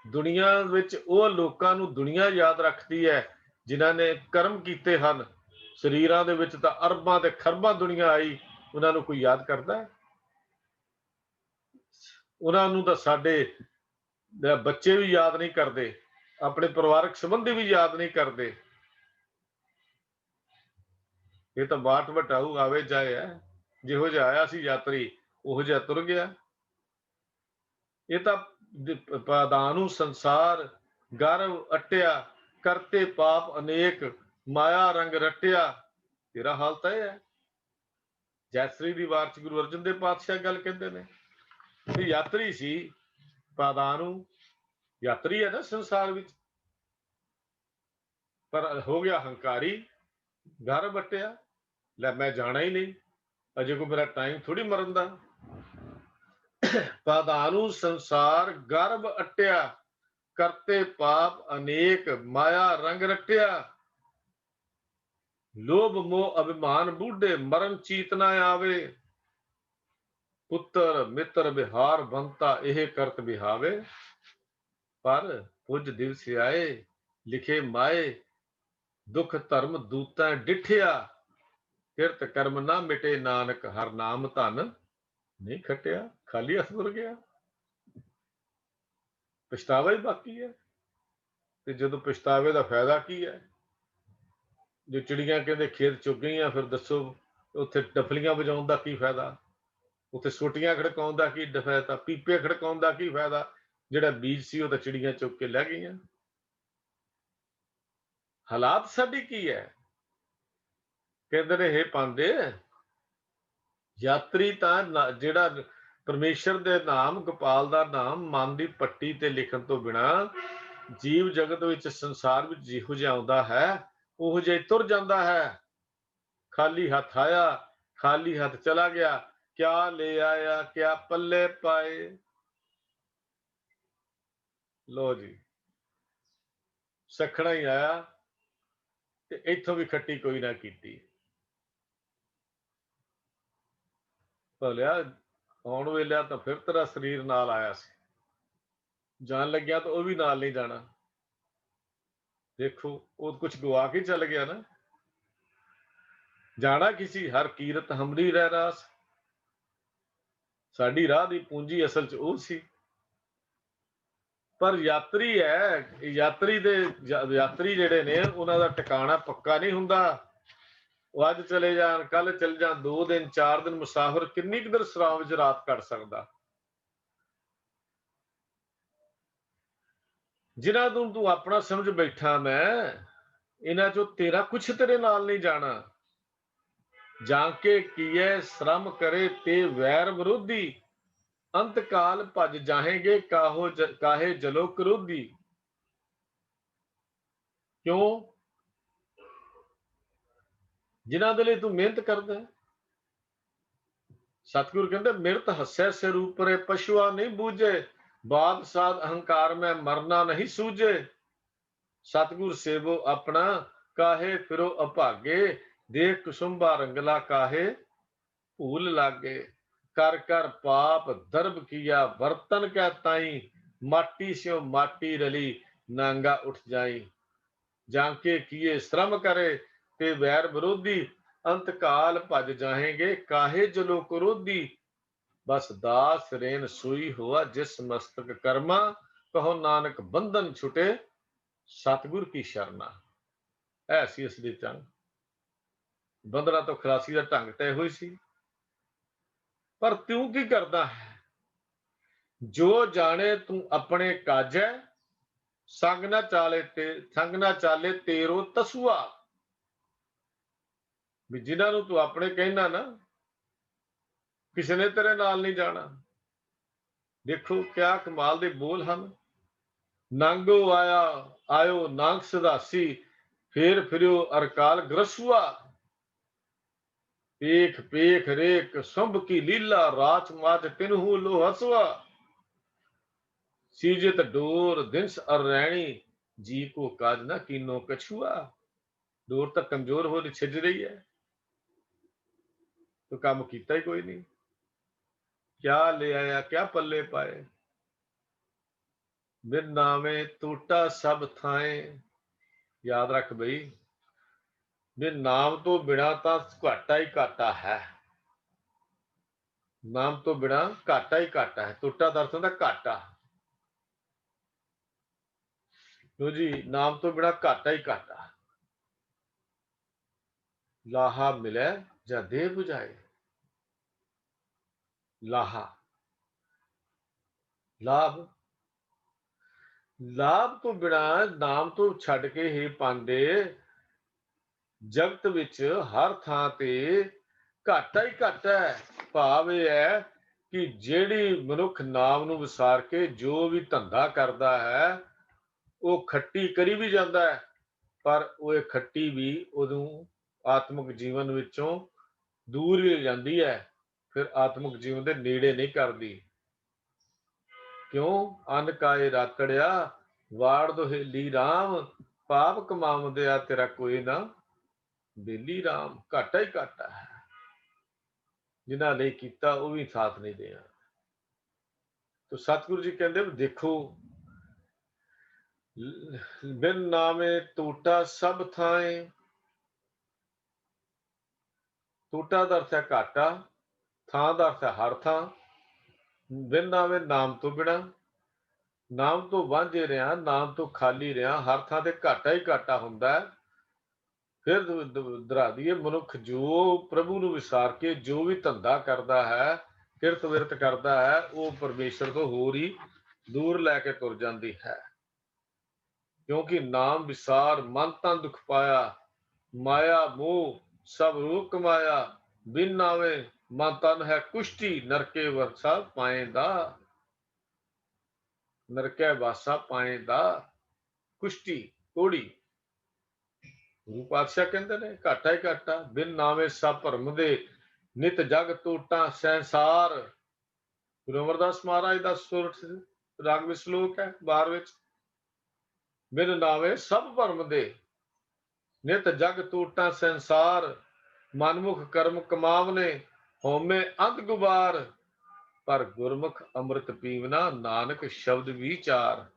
ਦੁਨੀਆ ਵਿੱਚ ਉਹ ਲੋਕਾਂ ਨੂੰ ਦੁਨੀਆ ਯਾਦ ਰੱਖਦੀ ਹੈ ਜਿਨ੍ਹਾਂ ਨੇ ਕਰਮ ਕੀਤੇ ਹਨ। ਸਰੀਰਾਂ ਦੇ ਵਿੱਚ ਤਾਂ ਅਰਬਾਂ ਤੇ ਖਰਬਾਂ ਦੁਨੀਆ ਆਈ, ਉਹਨਾਂ ਨੂੰ ਕੋਈ ਯਾਦ ਕਰਦਾ ਹੈ? ਉਹਨਾਂ ਨੂੰ ਤਾਂ ਸਾਡੇ ਬੱਚੇ ਵੀ ਯਾਦ ਨਹੀਂ ਕਰਦੇ, ਆਪਣੇ ਪਰਿਵਾਰਕ ਸੰਬੰਧੀ ਵੀ ਯਾਦ ਨਹੀਂ ਕਰਦੇ। ਇਹ ਤਾਂ ਬਾਟ ਵਟਾਊ ਆਵੇ ਜਾਏ ਹੈ। ਜਿਹੋ ਜਿਹਾ ਆਇਆ ਸੀ ਯਾਤਰੀ, ਉਹੋ ਜਿਹਾ ਤੁਰ ਗਿਆ। ਇਹ ਤਾਂ ਪਾਦਾਨੂੰ ਸੰਸਾਰ ਗਰਵ ਅਟਿਆ, ਕਰਤੇ ਪਾਪ ਅਨੇਕ, ਮਾਇਆ ਰੰਗ ਰਟਿਆ। ਤੇਰਾ ਹਾਲ ਤਾਂ ਇਹ ਹੈ। ਜੈਸਰੀ ਦੀ ਵਾਰ ਚ ਗੁਰੂ ਅਰਜਨ ਦੇਵ ਪਾਤਸ਼ਾਹ ਗੱਲ ਕਹਿੰਦੇ ਨੇ ਕਿ ਯਾਤਰੀ ਸੀ ਪਾਦਾਨੂੰ, ਯਾਤਰੀ ਹੈ ਨਾ ਸੰਸਾਰ ਵਿੱਚ, ਪਰ ਹੋ ਗਿਆ ਹੰਕਾਰੀ, ਘਰ ਵੱਟਿਆ। ਲੈ ਮੈਂ ਜਾਣਾ ਹੀ ਨਹੀਂ, ਅਜੇ ਕੋਈ ਮੇਰਾ ਟਾਈਮ ਥੋੜੀ ਮਰਨ ਦਾ। ਪਾਦਾਨੂੰ ਸੰਸਾਰ ਗਰਭ ਅਟਿਆ, ਕਰਤੇ ਪਾਪ ਅਨੇਕ, ਮਾਇਆ ਰੰਗ ਰਟਿਆ। ਲੋਭ ਮੋਹ ਅਭਿਮਾਨ ਬੂਢੇ, ਮਰਨ ਚੀਤ ਨਾ ਆਵੇ। ਪੁੱਤਰ ਮਿੱਤਰ ਬਿਹਾਰ ਬੰਤਾ, ਇਹ ਕਰਤ ਬਿਹਾਵੇ। ਪਰ ਪੁੱਜ ਦਿਵਸ ਆਏ, ਲਿਖੇ ਮਾਏ, ਦੁਖ ਧਰਮ ਦੂਤਾਂ ਡਿਠਿਆ। ਕਿਰਤ ਕਰਮ ਨਾ ਮਿਟੇ, ਨਾਨਕ ਹਰ ਨਾਮ ਧਨ ਨਹੀਂ ਖਟਿਆ। ਖਾਲੀ ਹੱਥ ਤੁਰ ਗਿਆ, ਪਛਤਾਵਾ ਹੀ ਬਾਕੀ ਹੈ। ਤੇ ਜਦੋਂ ਪਛਤਾਵੇ ਦਾ ਫਾਇਦਾ ਕੀ ਹੈ? ਜੋ ਚਿੜੀਆਂ ਕਹਿੰਦੇ ਖੇਤ ਚੁੱਗ ਗਈਆਂ, ਫਿਰ ਦੱਸੋ ਉੱਥੇ ਡਫਲੀਆਂ ਵਜਾਉਣ ਦਾ ਕੀ ਫਾਇਦਾ? ਉੱਥੇ ਸੋਟੀਆਂ ਖੜਕਾਉਣ ਦਾ ਕੀ ਫਾਇਦਾ? ਪੀਪੇ ਖੜਕਾਉਣ ਦਾ ਕੀ ਫਾਇਦਾ? ਜਿਹੜਾ ਬੀਜ ਸੀ ਉਹ ਤਾਂ ਚਿੜੀਆਂ ਚੁੱਕ ਕੇ ਲੈ ਗਈਆਂ। ਹਾਲਾਤ ਸਾਡੀ ਕੀ ਹੈ? ਕਹਿੰਦੇ ਨੇ, ਹੇ ਪਾਂਦੇ, ਯਾਤਰੀ ਤਾਂ ਜਿਹੜਾ ਪਰਮੇਸ਼ਰ ਦੇ ਨਾਮ, ਗੋਪਾਲ ਦਾ ਨਾਮ ਮਨ ਦੀ ਪੱਟੀ ਤੇ ਲਿਖਣ ਤੋਂ ਬਿਨਾ ਜੀਵ ਜਗਤ ਵਿੱਚ, ਸੰਸਾਰ ਵਿੱਚ ਜਿਹੋ ਜਿਹਾ ਆਉਂਦਾ ਹੈ ਉਹੋ ਜਿਹਾ ਤੁਰ ਜਾਂਦਾ ਹੈ। ਖਾਲੀ ਹੱਥ ਆਇਆ, ਖਾਲੀ ਹੱਥ ਚਲਾ ਗਿਆ। ਕਿਆ ਲੈ ਆਇਆ, ਕਿਆ ਪੱਲੇ ਪਾਏ। ਲੋ ਜੀ, ਸਖਣਾ ਹੀ ਆਇਆ ਤੇ ਇੱਥੋਂ ਵੀ ਖੱਟੀ ਕੋਈ ਨਾ ਕੀਤੀ। ਭਲਿਆ ਆਉਣ ਵੇਲਿਆ ਤਾਂ ਫਿਰ ਤੇਰਾ ਸਰੀਰ ਨਾਲ ਆਇਆ ਸੀ, ਜਾਣ ਲੱਗਿਆ ਤਾਂ ਉਹ ਵੀ ਨਾਲ ਨਹੀਂ ਜਾਣਾ। ਦੇਖੋ ਉਹ ਕੁਝ ਗਵਾ ਕੇ ਚੱਲ ਗਿਆ ਨਾ। ਜਾਣਾ ਕਿਸੇ ਹਰ ਕੀਰਤ ਹਮਰੀ ਰਹਿ ਰਾਸ। ਸਾਡੀ ਰਾਹ ਦੀ ਪੂੰਜੀ ਅਸਲ 'ਚ ਉਹ ਸੀ। ਪਰ ਯਾਤਰੀ ਹੈ, ਯਾਤਰੀ ਜਿਹੜੇ ਨੇ ਉਹਨਾਂ ਦਾ ਟਿਕਾਣਾ ਪੱਕਾ ਨਹੀਂ ਹੁੰਦਾ। ਉਹ ਅੱਜ ਚਲੇ ਜਾਣ, ਕੱਲ ਚਲੇ ਜਾਣ, 2 ਦਿਨ 4 ਦਿਨ ਮੁਸਾਫਰ ਕਿੰਨੀ ਕੁ ਦੇਰ ਸਰਾਮ ਵਿੱਚ ਰਾਤ ਕੱਟ ਸਕਦਾ? ਜਿਨ੍ਹਾਂ ਨੂੰ ਤੂੰ ਆਪਣਾ ਸਮਝ ਬੈਠਾ, ਮੈਂ ਇਹਨਾਂ ਚੋਂ ਤੇਰਾ ਕੁਛ ਤੇਰੇ ਨਾਲ ਨਹੀਂ ਜਾਣਾ। ਜਾਂ ਕੇ ਕੀਏ ਸ਼ਰਮ ਕਰੇ ਤੇ ਵੈਰ ਵਿਰੋਧੀ, ਅੰਤ ਕਾਲ ਭਜ ਜਾਹੇਗੇ ਕਾਹੇ ਜਲੋ ਕਰੋਧੀ। ਕਿਉਂ? ਜਿਨ੍ਹਾਂ ਦੇ ਲਈ ਤੂੰ ਮਿਹਨਤ ਕਰਦਾ। ਸਤਿਗੁਰ ਕਹਿੰਦੇ, ਮਿਰਤ ਹੱਸੈ ਸਿਰ ਉਪਰੇ, ਪਸ਼ੂਆ ਨਹੀਂ ਬੂਝੇ, ਬਾਦ ਸਾਧ ਅਹੰਕਾਰ ਮੈਂ ਮਰਨਾ ਨਹੀਂ ਸੂਝੇ। ਸਤਿਗੁਰ ਸੇਵੋ ਆਪਣਾ, ਕਾਹੇ ਫਿਰੋ ਅਭਾਗੇ, ਦੇਖ ਕੁਸੁੰਭਾ ਰੰਗਲਾ ਕਾਹੇ ਭੂਲ ਲਾਗੇ। ਕਰ ਕਰ ਪਾਪ ਦਰਬ ਕੀਆ, ਵਰਤਨ ਕੈ ਤਾਈ, ਮਾਟੀ ਸਿਓ ਮਾਟੀ ਰਲੀ, ਨਾਂਗਾ ਉੱਠ ਜਾਈ। ਜਾਂ ਕੇ ਕੀਏ ਸ਼ਰਮ ਕਰੇ ਤੇ ਵੈਰ ਵਿਰੋਧੀ, ਅੰਤ ਕਾਲ ਭਜ ਜਾਹੇਗੇ ਕਾਹੇ ਜਲੋ ਕਰੋਧੀ। बस दास रेन सोई हुआ जिस मस्तक कर्मा, कहो नानक बंधन छुटे सतगुर की शरणा। ऐ सी इस दी चंग, बंधना तो खलासी का ढंग तय हुई सी। पर तू की करदा है, जो जाने तू अपने काजै, संग ना चाले तेरो तसुआ। भी जिन्हों तू अपने कहना ना, किसी ने तेरे नाल नहीं जाना। देखो क्या कमाल दे बोल हैं। नांगो आया आयो नांग सदासी, फेर फिरो अरकाल ग्रसुआ। पेख पेख रेख सुंभ की लीला, राच माच तिन्हू लो हसवा। सीजत डोर दिनस अरैणी, जी को काज ना कीनो कछुआ। डोर तक कमजोर हो छिज रही है, तो काम किया ही कोई नहीं। क्या ले आया क्या पल्ले पाए, बिन नामे टूटा सब थाए। याद रख बई, बिन नाम तो बिना तो घाटा ही घाटा है। नाम तो बिना घाटा ही घाटा है। टूटा दर्द होता घाटा। लो जी, नाम तो बिना घाटा ही घाटा। लाहा मिले जा दे बुझाए। लाहा लाभ, लाभ तो बिना नाम तो छड़ के ही पांदे जगत विच हर थां ते घाटा ही घाटा है। भाव यह है कि जेड़ी मनुख नाम नूं विसार के जो भी धंधा करता है, वो खट्टी करी भी जाता है, पर वो खट्टी भी उदों आत्मक जीवन विचों दूर ही ले जाती है, फिर आत्मक जीवन के नेड़े नहीं करती। क्यों? अन काए रातड़िया, वाड़ दोहेली राम, पाप कमावदिया तेरा कोई ना बेली राम। घाटा ही घाटा है। जिन्हें नहीं किया वो भी साथ नहीं देना। तो सतगुरु जी कहते देखो, बिन नामे टूटा सब थाए। टूटा का अर्थ है घाटा, थां का अर्थ है हर थां। बिन नामे नाम तो बिना, नाम तो वांझे रहा, नाम तो खाली रहा, हर थां ते घाटा ही घाटा हुंदा है। फिर दुहरा दीए, मनुख जो प्रभु नूं विसार के जो भी धंधा करता है, किरत विरत करता है, वो परमेश्वर तो होर ही दूर लैके तुर जाती है। क्योंकि नाम विसार मन तन दुख पाया, माया मोह सब रूप कमाया। बिन नावे मन तन है कुष्टि, नरके वर्षा पाएदा। नरकै वासा पाएदा कुष्टि कोड़ी। गुरु पातशाह कहते ने घाटा ही घाटा। बिन नावे सब भरम दे, नित जग टोटा संसार। गुरु अमरदास महाराज का सुरठ राग में श्लोक है 12वें। बिन नावे सब भरम दे, नित जग टोटा संसार। मनमुख कर्म कमावने, होमे अंध गुबार। पर गुरमुख अमृत पीवना, नानक शब्द विचार।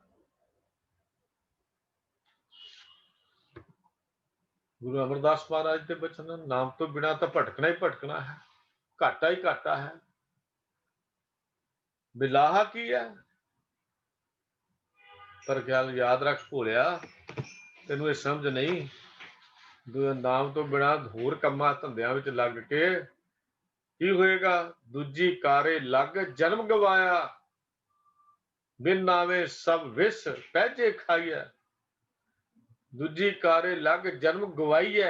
गुरु अमरदास महाराज के बचन, नाम तो बिना तो भटकना ही भटकना है, घाटा ही घाटा है। बिलाहा की है, पर गल याद रख भोलिया, तेन ये समझ नहीं। नाम तो बिना होर कम्मा धंधिया विच लग के की होएगा। दूजी कारे लग जन्म गवाया, बिन नावे सब विष पैजे खाइया। दूजी कारे लग जन्म गवाइया,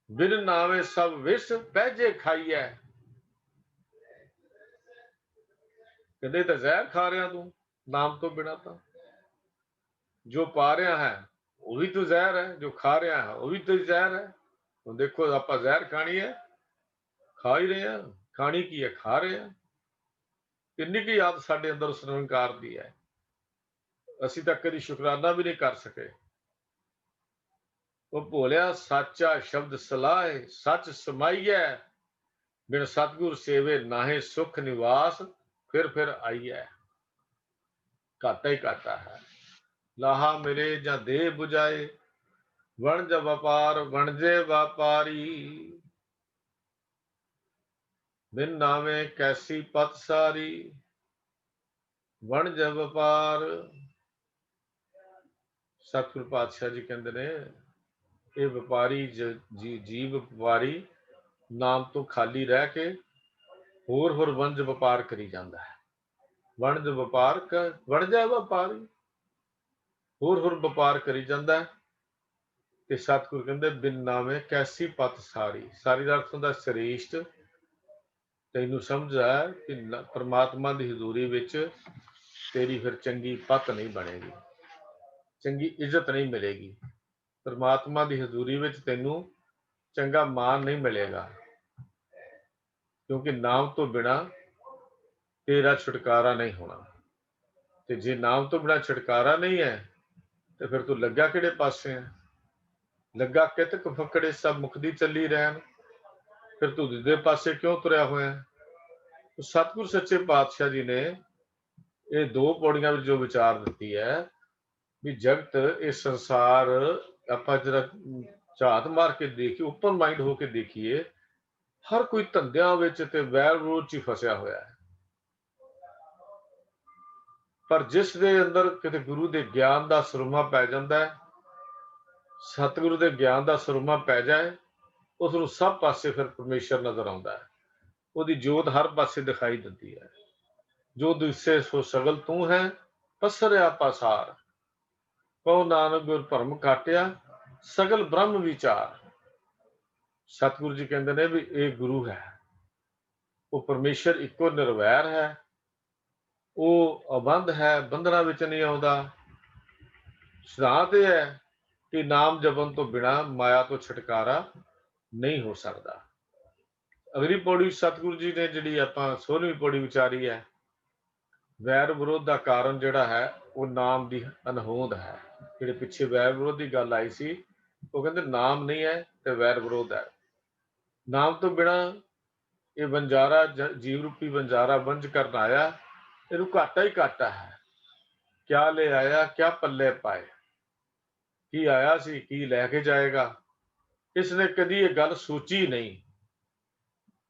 बिन नावे सब विष पैजे खाइया। कहते तो जहर खा रहा तू नाम तो बिना, तो जो पा रहा है वो भी तो जहर है, जो खा रहा है वो भी तो जहर है। तो देखो आप जहर खानी है, खा ही रहे हैं। खानी की है, खा रहे हैं। किन्नी की याद साडे अंदर उस निरंकार दी है, असी तक कभी शुकराना भी नहीं कर सके। वो भोलिया साचा शब्द सलाह, सच समाइए। बिन सतगुर सेवे नाहे सुख निवास, फिर आई है। घाटा ही घाटा है। लाहा मिले जा दे बुझाए, वणज व्यापार वणजे व्यापारी। बिन नामे कैसी पत सारी, वणज ਵਪਾਰ। ਸਤਿਗੁਰ ਪਾਤਸ਼ਾਹ ਜੀ ਕਹਿੰਦੇ ਨੇ ਇਹ ਵਪਾਰੀ ਜੀਵ ਵਪਾਰੀ ਨਾਮ ਤੋਂ ਖਾਲੀ ਰਹਿ ਕੇ ਹੋਰ ਹੋਰ ਵਣਜ ਵਪਾਰ ਕਰੀ ਜਾਂਦਾ ਹੈ। ਵਣਜ ਵਪਾਰ ਵਣਜਾ ਵਪਾਰੀ, ਹੋਰ ਹੋਰ ਵਪਾਰ ਕਰੀ ਜਾਂਦਾ ਹੈ। ਤੇ ਸਤਿਗੁਰ ਕਹਿੰਦੇ ਬਿਨ ਨਾਮੇ ਕੈਸੀ ਪਤ ਸਾਰੀ, ਸਾਰੀ ਦਾ ਅਰਥ ਹੁੰਦਾ ਸ੍ਰੇਸ਼ਟ। ਤੈਨੂੰ ਸਮਝ ਆ ਕਿ ਪਰਮਾਤਮਾ ਦੀ ਹਜ਼ੂਰੀ ਵਿੱਚ ਤੇਰੀ ਫਿਰ ਚੰਗੀ ਪਤ ਨਹੀਂ ਬਣੇਗੀ, ਚੰਗੀ ਇੱਜ਼ਤ ਨਹੀਂ ਮਿਲੇਗੀ। ਪਰਮਾਤਮਾ ਦੀ ਹਜ਼ੂਰੀ ਵਿੱਚ ਤੈਨੂੰ ਚੰਗਾ ਮਾਨ ਨਹੀਂ ਮਿਲੇਗਾ, ਕਿਉਂਕਿ ਨਾਮ ਤੋਂ ਬਿਨਾਂ ਤੇਰਾ ਛੁਟਕਾਰਾ ਨਹੀਂ ਹੋਣਾ। ਤੇ ਜੇ ਨਾਮ ਤੋਂ ਬਿਨਾਂ ਛੁਟਕਾਰਾ ਨਹੀਂ ਹੈ ਤੇ ਫਿਰ ਤੂੰ ਲੱਗਾ ਕਿਹੜੇ ਪਾਸੇ ਹੈ? ਲੱਗਾ ਕਿਤਕ ਫਕੜੇ ਸਭ ਮੁਕਦੀ ਚੱਲੀ ਰਹਿਣ, ਫਿਰ ਤੂੰ ਦੂਜੇ ਪਾਸੇ ਕਿਉਂ ਤੁਰਿਆ ਹੋਇਆ? ਸਤਿਗੁਰ ਸੱਚੇ ਪਾਤਸ਼ਾਹ ਜੀ ਨੇ ਇਹ ਦੋ ਪੌੜੀਆਂ ਵਿੱਚ ਜੋ ਵਿਚਾਰ ਦਿੱਤੀ ਹੈ ਵੀ ਜਗਤ, ਇਹ ਸੰਸਾਰ ਆਪਾਂ ਜਰਾ ਝਾਤ ਮਾਰ ਕੇ ਦੇਖੀਏ, ਓਪਨ ਮਾਈਂਡ ਹੋ ਕੇ ਦੇਖੀਏ, ਹਰ ਕੋਈ ਧੰਦਿਆਂ ਵਿੱਚ ਤੇ ਵੈਰ ਵਿਰੋਧ 'ਚ ਹੀ ਫਸਿਆ ਹੋਇਆ ਹੈ। ਪਰ ਜਿਸ ਦੇ ਅੰਦਰ ਕਿਤੇ ਗੁਰੂ ਦੇ ਗਿਆਨ ਦਾ ਸਰੂਮਾ ਪੈ ਜਾਂਦਾ ਹੈ, ਸਤਿਗੁਰੂ ਦੇ ਗਿਆਨ ਦਾ ਸਰੂਮਾ ਪੈ ਜਾਏ, ਉਸ ਨੂੰ ਸਭ ਪਾਸੇ ਫਿਰ ਪਰਮੇਸ਼ਰ ਨਜ਼ਰ ਆਉਂਦਾ ਹੈ। ਉਹਦੀ ਜੋਤ ਹਰ ਪਾਸੇ ਦਿਖਾਈ ਦਿੰਦੀ ਹੈ। ਜੋ ਦਿਸੇ ਸੋ ਸਗਲ ਤੂੰ ਹੈ, ਪਸਰਿਆ ਪਾਸਾਰ। ਕਹੋ ਨਾਨਕ ਗੁਰ ਭਰਮ ਕਾਟਿਆ, ਸਗਲ ਬ੍ਰਹਮ ਵਿਚਾਰ। ਸਤਿਗੁਰੂ ਜੀ ਕਹਿੰਦੇ ਨੇ ਵੀ ਇਹ ਗੁਰੂ ਹੈ, ਉਹ ਪਰਮੇਸ਼ਰ ਇੱਕੋ ਨਿਰਵੈਰ ਹੈ, ਉਹ ਅਬੰਧ ਹੈ, ਬੰਧਨਾਂ ਵਿੱਚ ਨਹੀਂ ਆਉਂਦਾ। ਸਿਧਾਂਤ ਇਹ ਹੈ ਕਿ ਨਾਮ ਜਪਣ ਤੋਂ ਬਿਨਾਂ ਮਾਇਆ ਤੋਂ ਛੁਟਕਾਰਾ ਨਹੀਂ ਹੋ ਸਕਦਾ। ਅਗਲੀ ਪੌੜੀ ਸਤਿਗੁਰੂ ਜੀ ਨੇ ਜਿਹੜੀ ਆਪਾਂ 16ਵੀਂ ਪੌੜੀ ਵਿਚਾਰੀ ਹੈ, ਵੈਰ ਵਿਰੋਧ ਦਾ ਕਾਰਨ ਜਿਹੜਾ ਹੈ ਉਹ ਨਾਮ ਦੀ ਅਨਹੋਂਦ ਹੈ। ਜਿਹੜੇ ਪਿੱਛੇ ਵੈਰ ਵਿਰੋਧ ਦੀ ਗੱਲ ਆਈ ਸੀ, ਉਹ ਕਹਿੰਦੇ ਨਾਮ ਨਹੀਂ ਹੈ ਤੇ ਵੈਰ ਵਿਰੋਧ ਹੈ। ਨਾਮ ਤੋਂ ਬਿਨਾਂ ਇਹ ਵਣਜਾਰਾ, ਜੀਵ ਰੂਪੀ ਵਣਜਾਰਾ ਵੰਝ ਕਰਨ ਆਇਆ, ਇਹਨੂੰ ਘਾਟਾ ਹੀ ਘਾਟਾ ਹੈ। ਕਿਆ ਲੈ ਆਇਆ ਕਿਆ ਪੱਲੇ ਪਾਏ, ਕੀ ਆਇਆ ਸੀ ਕੀ ਲੈ ਕੇ ਜਾਏਗਾ, ਇਸਨੇ ਕਦੀ ਇਹ ਗੱਲ ਸੋਚੀ ਨਹੀਂ।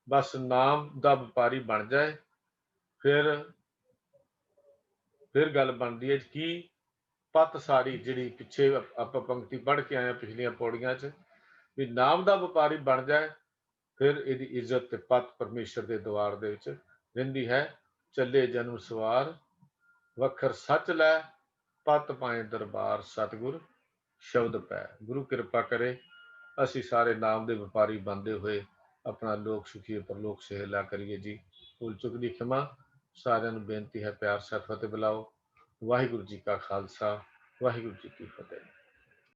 ਬਸ ਨਾਮ ਦਾ ਵਪਾਰੀ ਬਣ ਜਾਏ, ਫਿਰ ਗੱਲ ਬਣਦੀ ਹੈ ਕੀ ਪਤ ਸਾਰੀ, ਜਿਹੜੀ ਪਿੱਛੇ ਆਪਾਂ ਪੰਕਤੀ ਪੜ੍ਹ ਕੇ ਆਏ ਪਿਛਲੀਆਂ ਪੌੜੀਆਂ 'ਚ, ਵੀ ਨਾਮ ਦਾ ਵਪਾਰੀ ਬਣ ਜਾਏ, ਫਿਰ ਇਹਦੀ ਇੱਜ਼ਤ ਤੇ ਪਤ ਪਰਮੇਸ਼ਰ ਦੇ ਦੁਆਰ ਦੇ ਵਿੱਚ ਰਹਿੰਦੀ ਹੈ। ਚੱਲੇ ਜਨਮ ਸਵਾਰ ਵਖਰ ਸੱਚ ਲੈ, ਪਤ ਪਾਏ ਦਰਬਾਰ ਸਤਿਗੁਰ ਸ਼ਬਦ ਪੈ। ਗੁਰੂ ਕਿਰਪਾ ਕਰੇ ਅਸੀਂ ਸਾਰੇ ਨਾਮ ਦੇ ਵਪਾਰੀ ਬਣਦੇ ਹੋਏ ਆਪਣਾ ਲੋਕ ਸੁਖੀਏ ਪਰਲੋਕ ਸਹੇਲਾ ਕਰੀਏ ਜੀ। ਭੁੱਲ ਚੁੱਕ ਦੀ ਖਿਮਾ। ਸਾਰਿਆਂ ਨੂੰ ਬੇਨਤੀ ਹੈ ਪਿਆਰ ਸਤਿ ਫਤਿਹ ਬੁਲਾਓ। ਵਾਹਿਗੁਰੂ ਜੀ ਕਾ ਖਾਲਸਾ, ਵਾਹਿਗੁਰੂ ਜੀ ਕੀ ਫਤਿਹ।